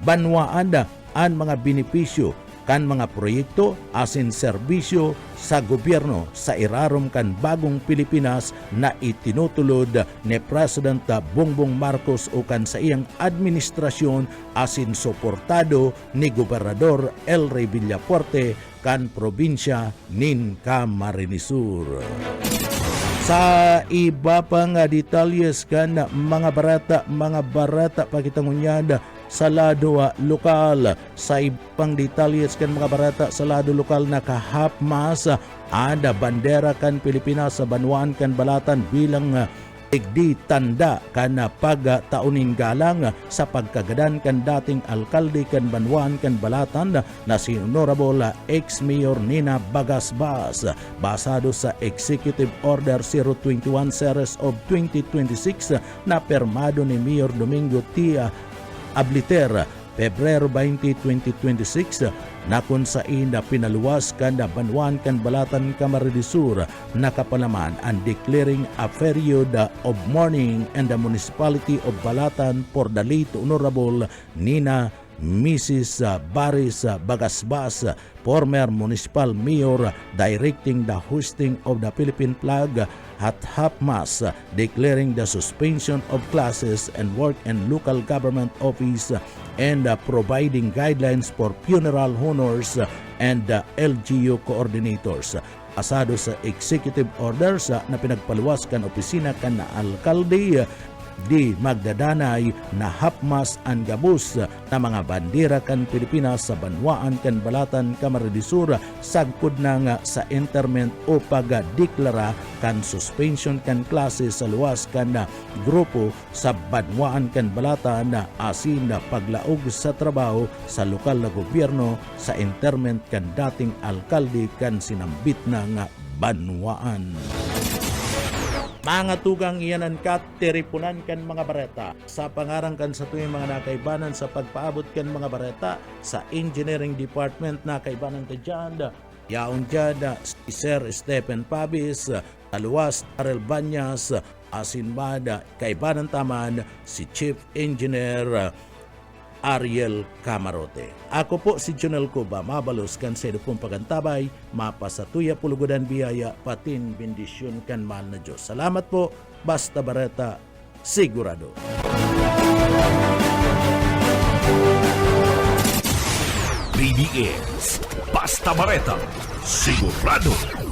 Speaker 2: banwaan ang mga benepisyo kan mga proyekto asin serbisyo sa gobyerno sa irarom kan Bagong Pilipinas na itinutulod ni President Bongbong Marcos o kan sa iyang administrasyon asin suportado ni Gobernador Elry Villapuerte kan probinsya nin Camarines Sur. Sa iba pang detalles kan mga barata pakitangunyada sa lado lokal. Sa ibang detalles kan mga barata sa lado lokal na kahapmas ada bandera kan Pilipinas sa Banwaan kan Balatan bilang igdi tanda kan pagtaunin galang sa pagkagadan kan dating alkalde kan Banwaan kan Balatan na si Honorable ex-mayor Nina Bagasbas. Basado sa Executive Order 021 Series of 2026 na permado ni Mayor Domingo Tia Abliter Pebrero 20, 2026 na kung saan na pinaluwas kan Banwaan kan Balatan Camarines Sur nakapalaman ang declaring a period of mourning and the municipality of Balatan for the late Honorable Nina Mrs. Baris Bagasbas, former municipal mayor, directing the hosting of the Philippine flag at half-mast, declaring the suspension of classes and work in local government office and providing guidelines for funeral honors and LGU coordinators. Asado sa executive orders na pinagpaluwas kan opisina kan alkalde di magdadanay na hapmas ang gabus na mga bandera kan Pilipinas sa Banwaan kan Balatan Camarines Sur sagkod na nga sa interment o pagdeklara kan suspension kan klase sa luwas kan grupo sa Banwaan kan Balatan na asin na paglaog sa trabaho sa lokal na gobyerno sa interment kan dating alkalde kan sinambit na nga Banwaan. Mga tugang iyanan kat, tiripunan kan mga bareta. Sa pangarang kan sa tuwing mga nakaibanan sa pagpaabot kan mga bareta sa Engineering Department nakaibanan ka dyan. Yaong dyan, si Sir Stephen Pabis, Taluas Arel Banyas, Asinbada, kaibanan taman si Chief Engineer Ariel Camarote. Ako po si Jonel Cuba, mabalos kan sa pong pagantabay, mapasatuya pulugodan biyaya, patin bendisyon kan mahal na Diyos. Salamat po, basta bareta, sigurado.
Speaker 1: BBS Basta Bareta, sigurado.